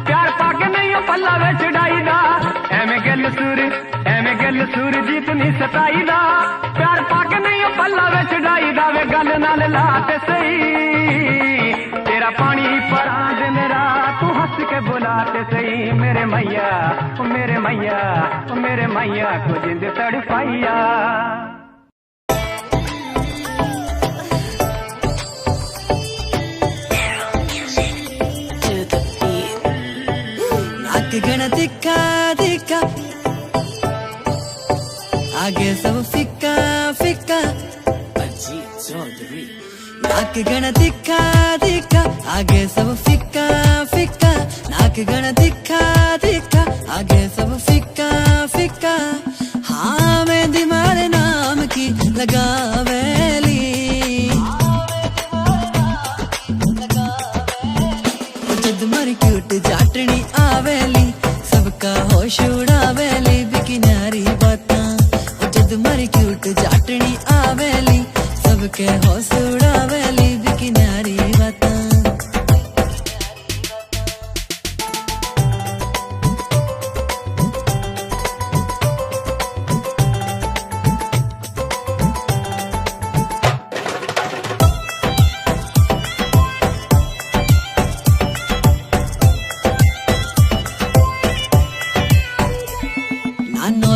प्यार पाके नहीं पल्ला वे चढ़ाई दा। एवें गिल सूरजीत नी सताई दा, प्यार पाके नहीं पल्ला वे चढ़ाई दा। वे गल नाल लाते सही, तेरा पानी परा दिन रात तू हंस के बुलाते सही। मेरे मैया को जिंद तड़पाइया। गण दिखा दिखा, आगे सब फिक्का फिक्का। नाक गण दिखा दिखा, आगे सब फिक्का फिक्का। नाक गण दिखा दिखा, आगे सब फिक्का फिक्का। हाँ मेहंदी मारे नाम की लगावेली, जद मर क्यूट जाटनी आवेली, सबका होश उड़ावेली। बिकिनारी बातां जद मर क्यूट जाटनी आवेली, सबके होश उड़ावेली। बिकिनारी बातां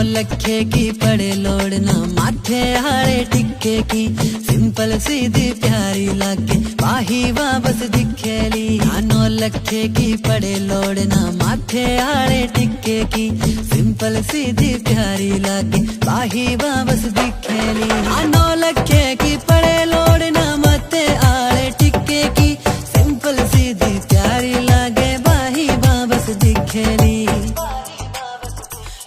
लखे की पड़े लोड़ना, माथे हारे टिक्के की। सिंपल सीधी प्यारी लागे, बाही वापस दिखेली। 9 लखे की पड़े लोड़ना, माथे हारे टिक्के की। सिंपल सीधी प्यारी लागे, बाही वापस दिखेली। 9 लखे की पड़े लोड़ना, माथे हारे टिक्के की। सिंपल सीधी प्यारी लागे, बाही वापस दिखेली। खेली।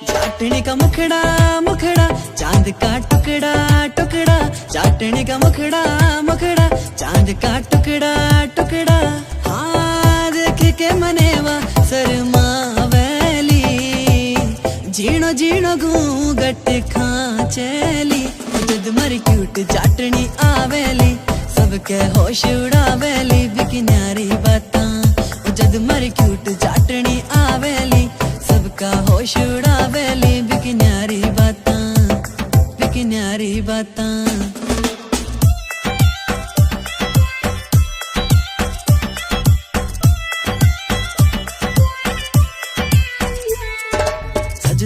चाटने का मुखड़ा मुखड़ा चांद का टुकड़ा टुकड़ा, चाटने का मुखड़ा मुखड़ा चांद का टुकड़ा टुकड़ा। हाँ देख के मनेवा शर्मा वैली, जीणो जीणो घूंघट खांचेली। जद मर क्यूट चाटनी आवेली, सबके होश उड़ावेली बिकी न्यारी बातां। जद मर क्यूट चाटनी आवेली, सबका होश उड़ावेली बिकी न्यारी बातां, बिकी न्यारी बातां।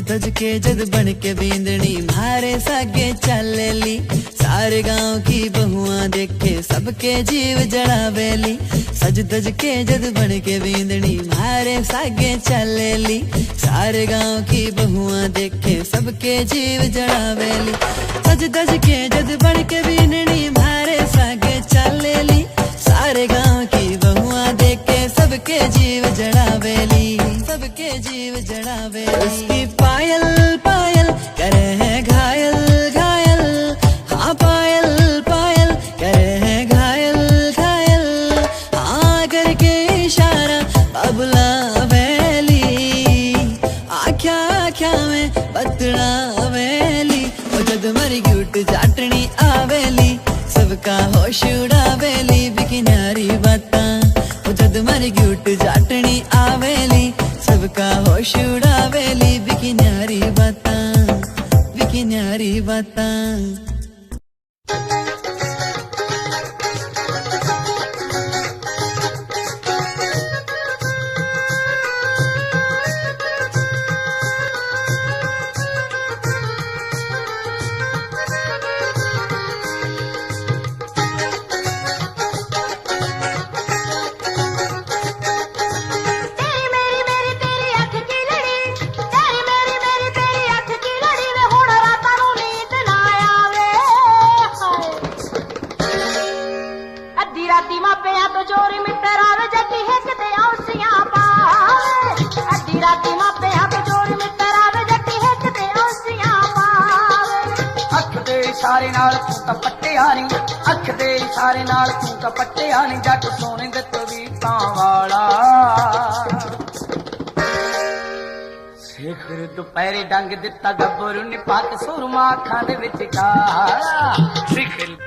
सज के जद बन के बींदनी मारे सागे चलेली। सारे गांव की बहुआं देखे सबके जीव जड़ावेली। सज धज के जद बन के बींदनी मारे सागे चलेली। सारे गांव की बहुआं देखे सबके जीव जड़ावेली। सज धज के जद बन के बींदनी मारे सागे चलेली। सारे गांव की बहुआं देखे सबके जीव जड़ावेली, सबके जीव जड़ावेली। उसकी पायल पायल करे है घायल घायल, हाँ पायल पायल करे है घायल घायल। हाँ करके इशारा बाबुला वैली, आख्या आख्या में बतड़ा वैली। ओ जद मरी क्यूट चाटनी आवेली, सबका होश उड़ावेली बिकी न्यारी बातां। ओ जद मरी क्यूट चाटनी आवेली, सबका होश उड़ावेली बिकी न्यारी बातां, बिकी न्यारी बातां। इशारे नाल तू तां पट्टिया नी, अख दे इशारे नाल तू तां पट्टिया नी। जट सोने दे तवीतां वाला सिखर दुपहरे डंग दिता गब्बरू नी, पत सुरमा अखां दे विच काला सिखर।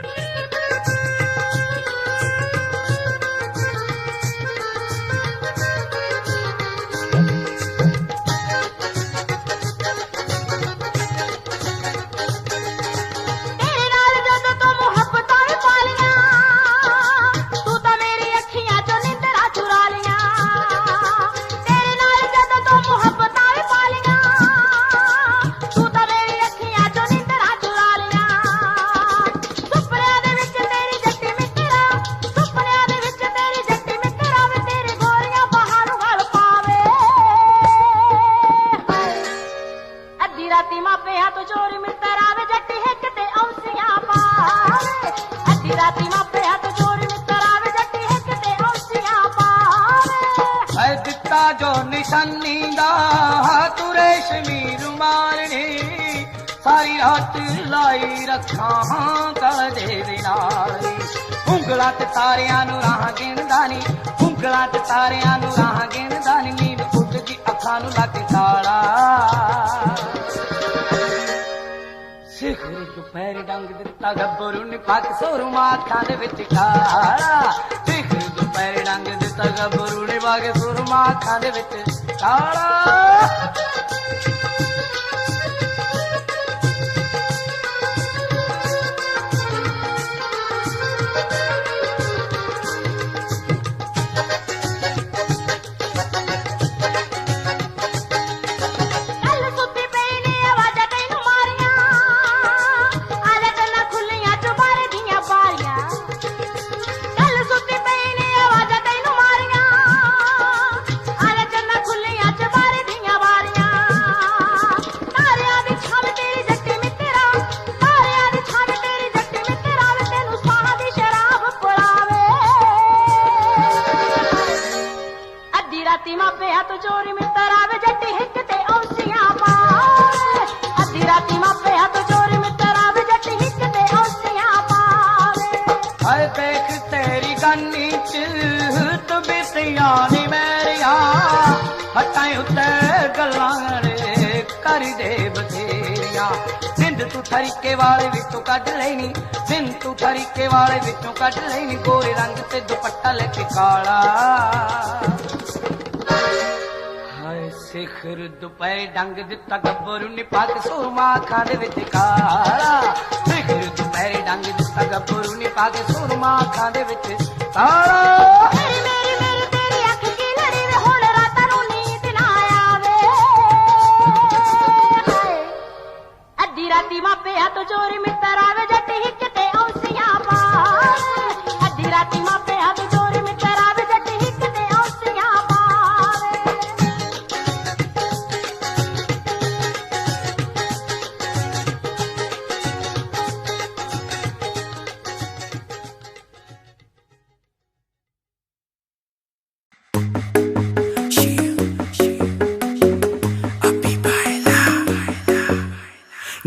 जो निशानी दा तू रेशमी रुमालनी, सारी रात लाई रखा कदे नाली। उंगला ते तारियां नू राह गिनदा नी, उंगला ते तारियां नू राह गिनदा नी। नींद उठदी अखां नू लग ताला, सिखर दुपहर डंग दिता गब्बरू नी, पग सुरमा अखां दे विच काला। सिखर दुपहर डंग दिता गब्बरू नी, पग सुरमा अखां दे विच काला। खुलियां चबारे दियां ਗੱਲਾਂ ਰੇ ਕਰਦੇ ਬਥੇਰੀਆਂ ਸਿੰਧ ਤੂੰ ਥਰੀਕੇ ਵਾਲੇ ਵਿੱਚੋਂ ਕੱਢ ਲੈਣੀ ਸਿੰਧ ਤੂੰ ਥਰੀਕੇ ਵਾਲੇ ਵਿੱਚੋਂ ਕੱਢ ਲੈਣੀ ਗੋਰੇ ਰੰਗ ਤੇ ਦੁਪੱਟਾ ਲੈ ਕੇ ਕਾਲਾ ਹਾਏ ਸਿਖਰ ਦੁਪਹਿਰ ਡੰਗ ਦਿੱਤਾ ਗੱਭਰੂ ਨੇ ਪੱਗ ਸੁਰਮਾ ਅੱਖਾਂ ਦੇ ਵਿੱਚ ਕਾਲਾ ਸਿਖਰ ਦੁਪਹਿਰ ਡੰਗ ਦਿੱਤਾ ਗੱਭਰੂ ਨੇ ਪੱਗ ਸੁਰਮਾ ਅੱਖਾਂ ਦੇ ਵਿੱਚ ਕਾਲਾ ਰਾਤੀ ਮਾਪਿਆਂ ਤੋਂ ਚੋਰੀ ਮਿੱਤਰ ਆਵੇ ਜੱਟ ਹਿੱਕ ਤੇ ਔਂਸੀਆਂ ਪਾਵੇ ਅੱਧੀ ਰਾਤੀ ਮਾਪਿਆਂ ਤੋਂ ਚੋਰੀ ਮਿੱਤਰ ਆਵੇ ਜੱਟ ਹਿੱਕ ਤੇ ਔਂਸੀਆਂ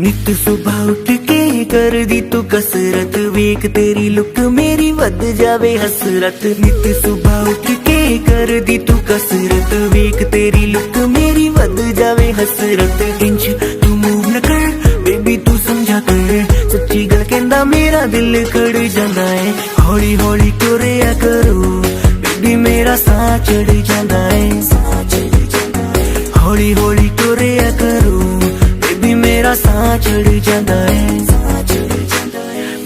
नित सुबह उठ के कर दी तू कसरत वेख तेरी लुक मेरी वध जावे हसरत नित सुबह उठ के कर दी तू कसरत वेख तेरी लुक मेरी वध जावे हसरत इंच तू मूव न कर बेबी तू समझा कर सच्ची गल कहंदा मेरा दिल खड़ जांदा है हौली हौली टुरिया करो बेबी मेरा साह चढ़ जांदा है हौली हौली टुरिया करो मेरा साह चढ़ जाता है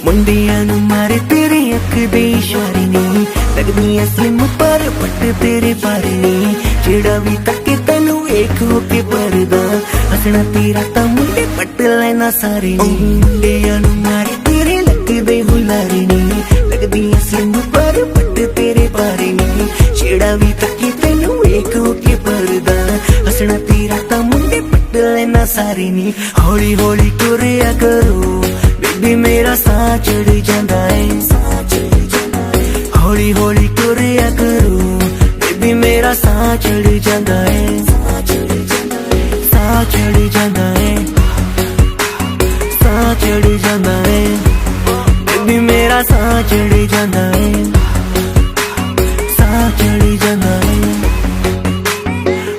मुंडिया नू मारे तेरे अख दे इशारे नहीं लगदी स्लिम पर पट तेरे बारे नहीं जेड़ा भी तके तैनू एक होके परदा हसना तेरा ता मुंडे पट लेना सारे मुंडिया नू मारे तेरे लगदे हुलारे नहीं लगदी स्लिम पर पट तेरे बारे नहीं जेड़ा भी तके तैनू एक होके परदा हसना तेरा ता मुंडे लेना सारी नी हौली हौली टुरिया करो बेबी मेरा साह चढ़ जाता है हौली हौली टुरिया करो बेबी मेरा साह चढ़ जाता है साह चढ़ जाता है साह चढ़ जाता है बेबी मेरा साह चढ़ जाता है साह चढ़ जाता है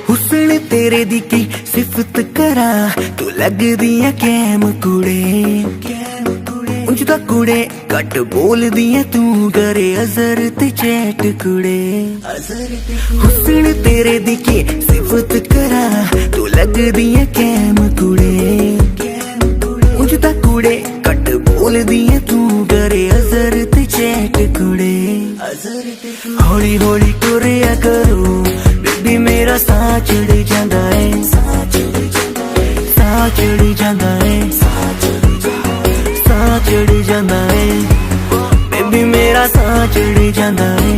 हुस्न तेरे दी की सिफत करा तू लगदी है कैम कुड़े उंज दा कुड़े घट बोलदी है तू करे अजर ते चैट कुड़े हुस्न तेरे दी की सिफत करा तू लगदी है कैम कुड़े उंज दा कुड़े घट बोलदी है तू करे अजर ते चैट कुड़े हौली हौली टुरिया करो बेबी मेरा साह चढ़ जाता है साह चढ़ जाता है साह चढ़ जाता है बेबी मेरा साह चढ़ जाता है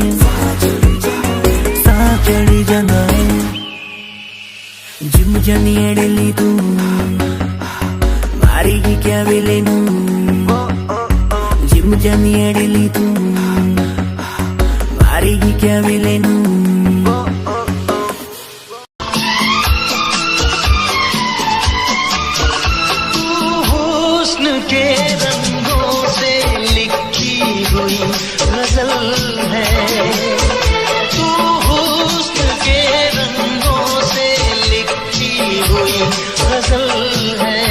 साह चढ़ जाता है जिम जानी एडली तू मारेगी क्या वेले नू जिम जानी एडली तू मारेगी क्या वेले नू के रंगों से लिखी हुई गजल है तू हुस्न के रंगों से लिखी हुई गजल है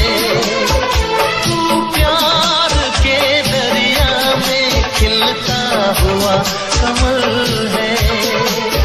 तू प्यार के दरिया में खिलता हुआ कमल है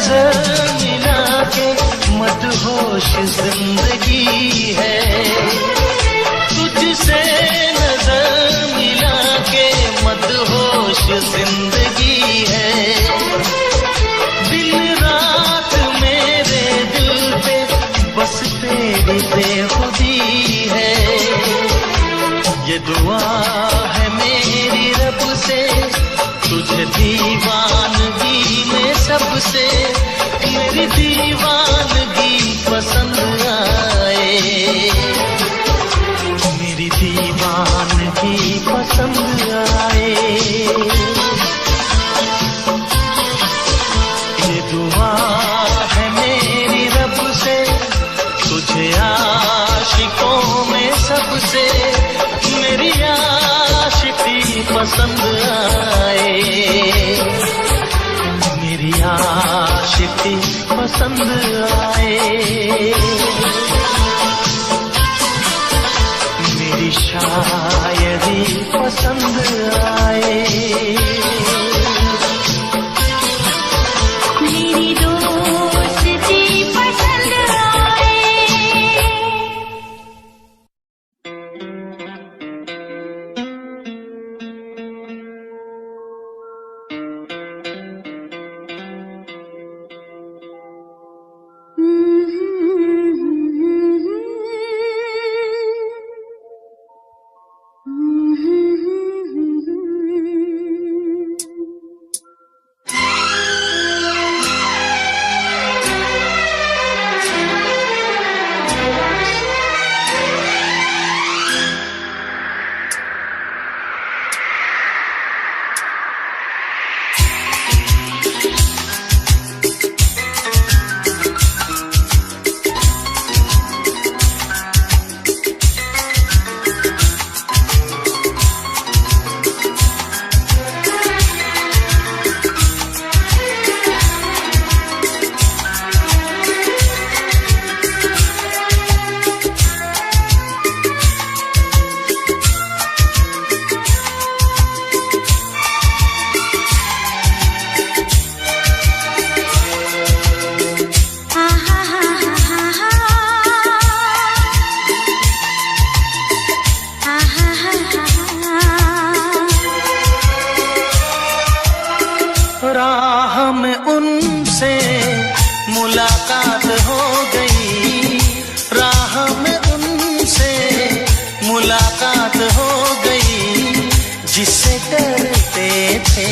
नजर मिला के मदहोश जिंदगी है, तुझसे नजर मिला के मदहोश जिंदगी है। दिन रात मेरे दिल पे बस तेरी बेखुदी है। ये दुआ है मेरी रब से, तुझे दीवानगी में सबसे मेरी दीवानगी पसंद आए, मेरी दीवानगी पसंद आए। ये दुआ है मेरी रब से, तुझे आशिकों में सबसे मेरी आशिकी पसंद आए, मेरी आशिकी पसंद आए, मेरी शायरी पसंद आए, मेरी दोस्ती पसंद आए। राह में उनसे मुलाकात हो गई, राह में उनसे मुलाकात हो गई। जिससे डरते थे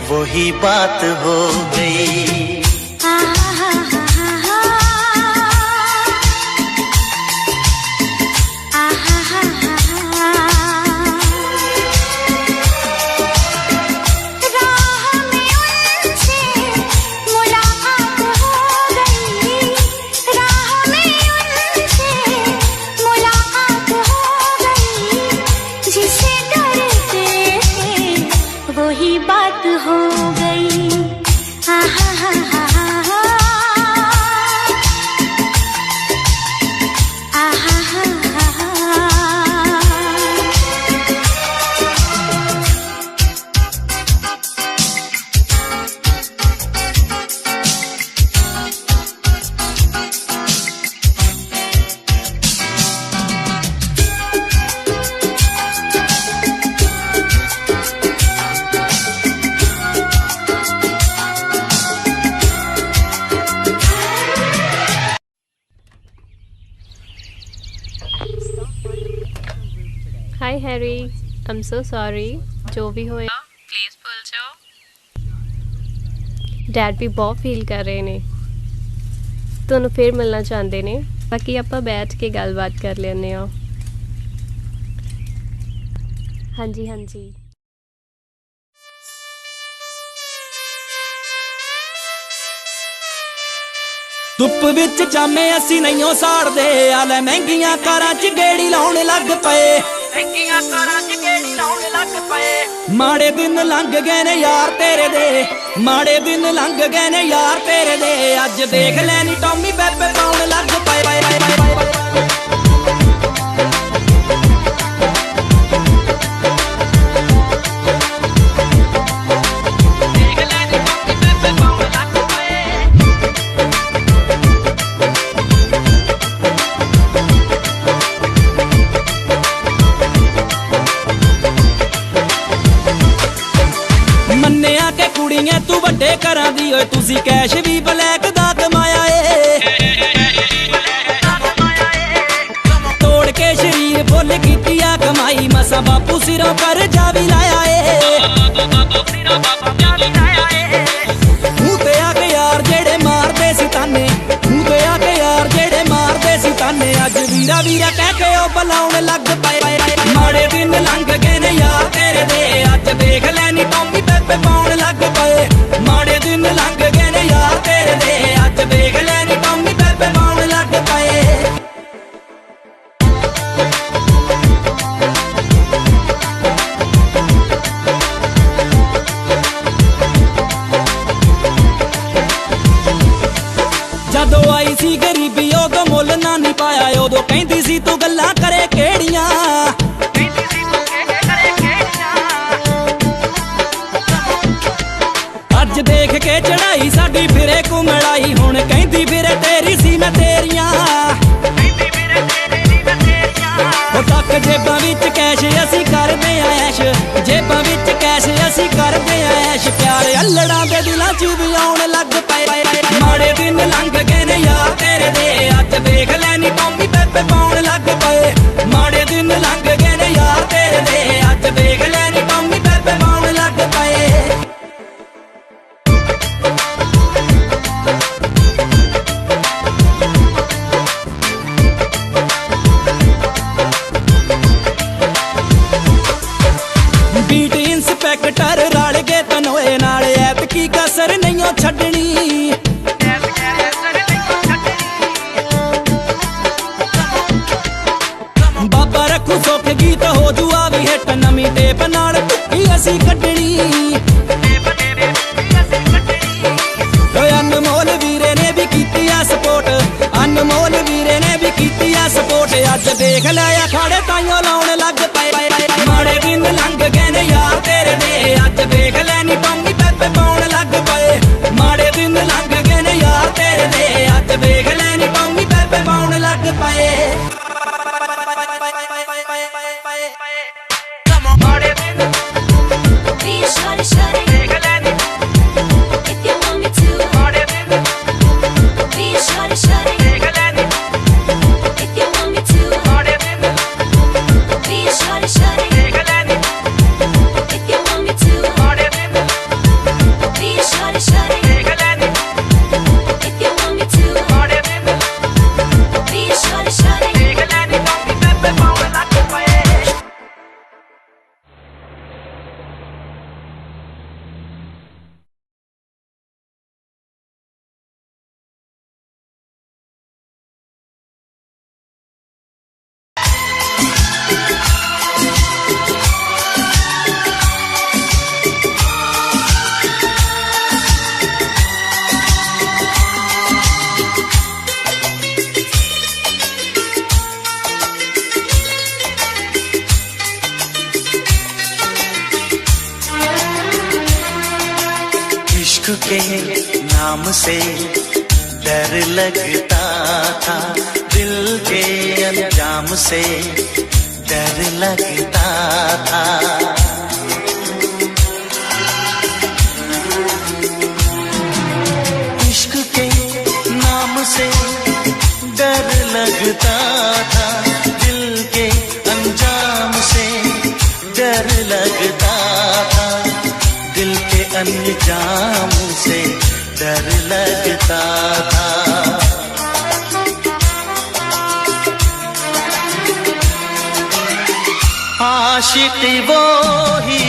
वही बात हो गई। वही बात हो गई। आहा हा हा हा आहा हा हा। Hi Harry, I am so sorry. जो भी होए प्लीज़ भूल जाओ। डैड भी बहुत फील कर रहे ने, ਤੁਹਾਨੂੰ ਫਿਰ ਮਿਲਣਾ ਚਾਹੁੰਦੇ ਨੇ। ਬਾਕੀ ਆਪਾਂ ਬੈਠ ਕੇ ਗੱਲਬਾਤ ਕਰ ਲੈਂਦੇ ਹਾਂ। ਹਾਂਜੀ ਹਾਂਜੀ। ਧੁੱਪ ਵਿੱਚ ਜਾਮੇ ਅਸੀਂ ਨਹੀਂਓ ਸਾੜਦੇ, ਆ ਲੈ ਮਹਿੰਗੀਆਂ ਕਾਰਾਂ 'ਚ ਗੇੜੀ ਲਾਉਣ ਲੱਗ ਪਏ, ਮਹਿੰਗੀਆਂ ਕਾਰਾਂ 'ਚ ਗੇੜੀ ਲਾਉਣ ਲੱਗ ਪਏ। ਮਾੜੇ ਦਿਨ ਲੰਘ ਗਏ ਨੇ ਯਾਰ ਤੇਰੇ ਦੇ, ਮਾੜੇ ਦਿਨ ਲੰਘ ਗਏ ਨੇ ਯਾਰ ਤੇਰੇ ਦੇ। ਅੱਜ ਦੇਖ ਲੈ ਨੀ ਟੌਮੀ ਬੇਬੇ ਪਾਉਣ ਲੱਗ ਪਏ। कैश भी ब्लैक दा कमाया तोड़ के शरीर फुल कीतिया कमाई मसा बापू सिरों कर जा भी लाया ते आके यार जेड़े मारदे सी ताने ते आके यार जेड़े मारदे सी ताने अज वीरा वीरा कह के ओ बुलाउण लग पए माड़े दिन लंघ गए ने यार तेरे दे अज देख लैनी टॉमी पेपे पाउण लग पए माड़े दिन लंघ गए ने यार तेरे दे अज देख लैनी टॉमी पेपे पाउण लग पए जदों आई सी गरीबी उदों मुल ना नहीं पाया उदों कहंदी सी तू गल्लां करे केड़ियां अज देख के चढ़ाई साडी फिरे घुमड़ाई हुण कहंदी फिरे तेरी सी मैं तेरियां तक जेबां विच कैश असीं करदे आ ऐश जेबां विच कैश असीं करदे आ ऐश प्यार अल्लड़ां दे दिलां च भी आउण लग पए माड़े दिन लंघ गए ने यार तेरे दे अज देख लैनी टॉमी पेपे पाउण लग पए माड़े दिन लंघ गए ने यार तेरे दे अज देख लैनी टॉमी पेपे पाउण लग पए बीट इंस्पैक्टर रल गए तनोए नाल ऐतकी कसर नहीं छड्डनी बाबा रखू सुख गीत हो जुआ भी हिट नवीं टेप नाल टुक्की असी कड्डनी अनमोल वीरे ने भी कीती आ सपोर्ट अनमोल वीरे ने भी कीती आ सपोर्ट अज देख लिया खाड़े ताइयों लाउण लग पए माड़े दिन लंघ गए ने यार तेरे दे अज देख लैनी टॉमी पेपे पाउण लग पए माड़े दिन लंघ गए ने यार तेरे दे अज देख लैनी टॉमी पेपे पाउण लग पए के नाम से डर लगता था दिल के अंजाम से डर लगता था इश्क के नाम से डर लगता था दिल के अंजाम से डर लगता था दिल के अंजाम से डर लगता था आशिक वो ही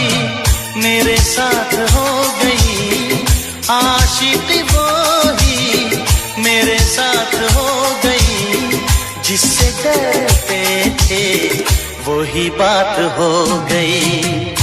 मेरे साथ हो गई आशिक वो ही मेरे साथ हो गई जिससे डरते थे वो ही बात हो गई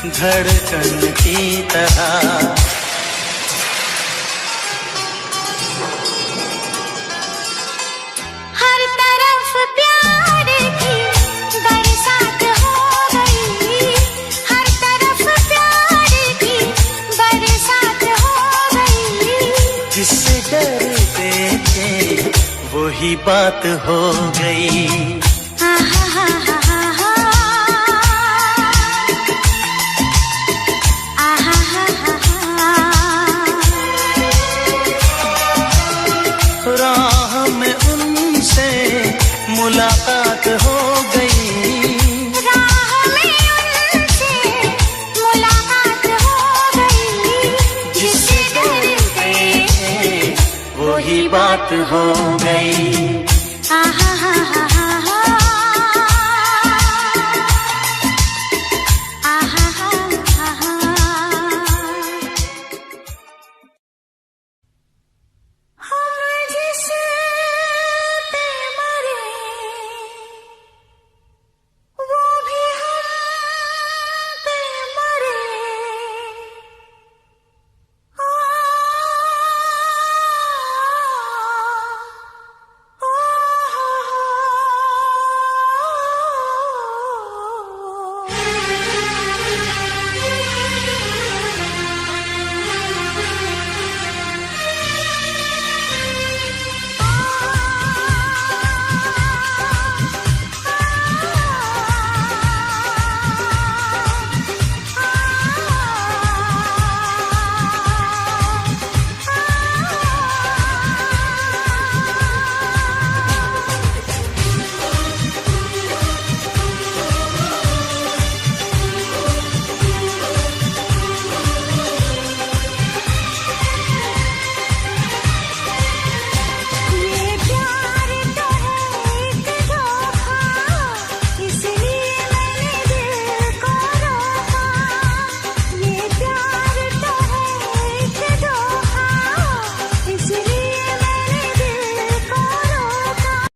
धड़कन की तरह। हर तरफ प्यार की बरसात हो गई, हर तरफ प्यार की बरसात हो गई। जिससे डरते थे वही बात हो गई। राह में उनसे मुलाकात हो गई, राह में उनसे मुलाकात हो गई। जिससे डरते थे वही बात हो गई।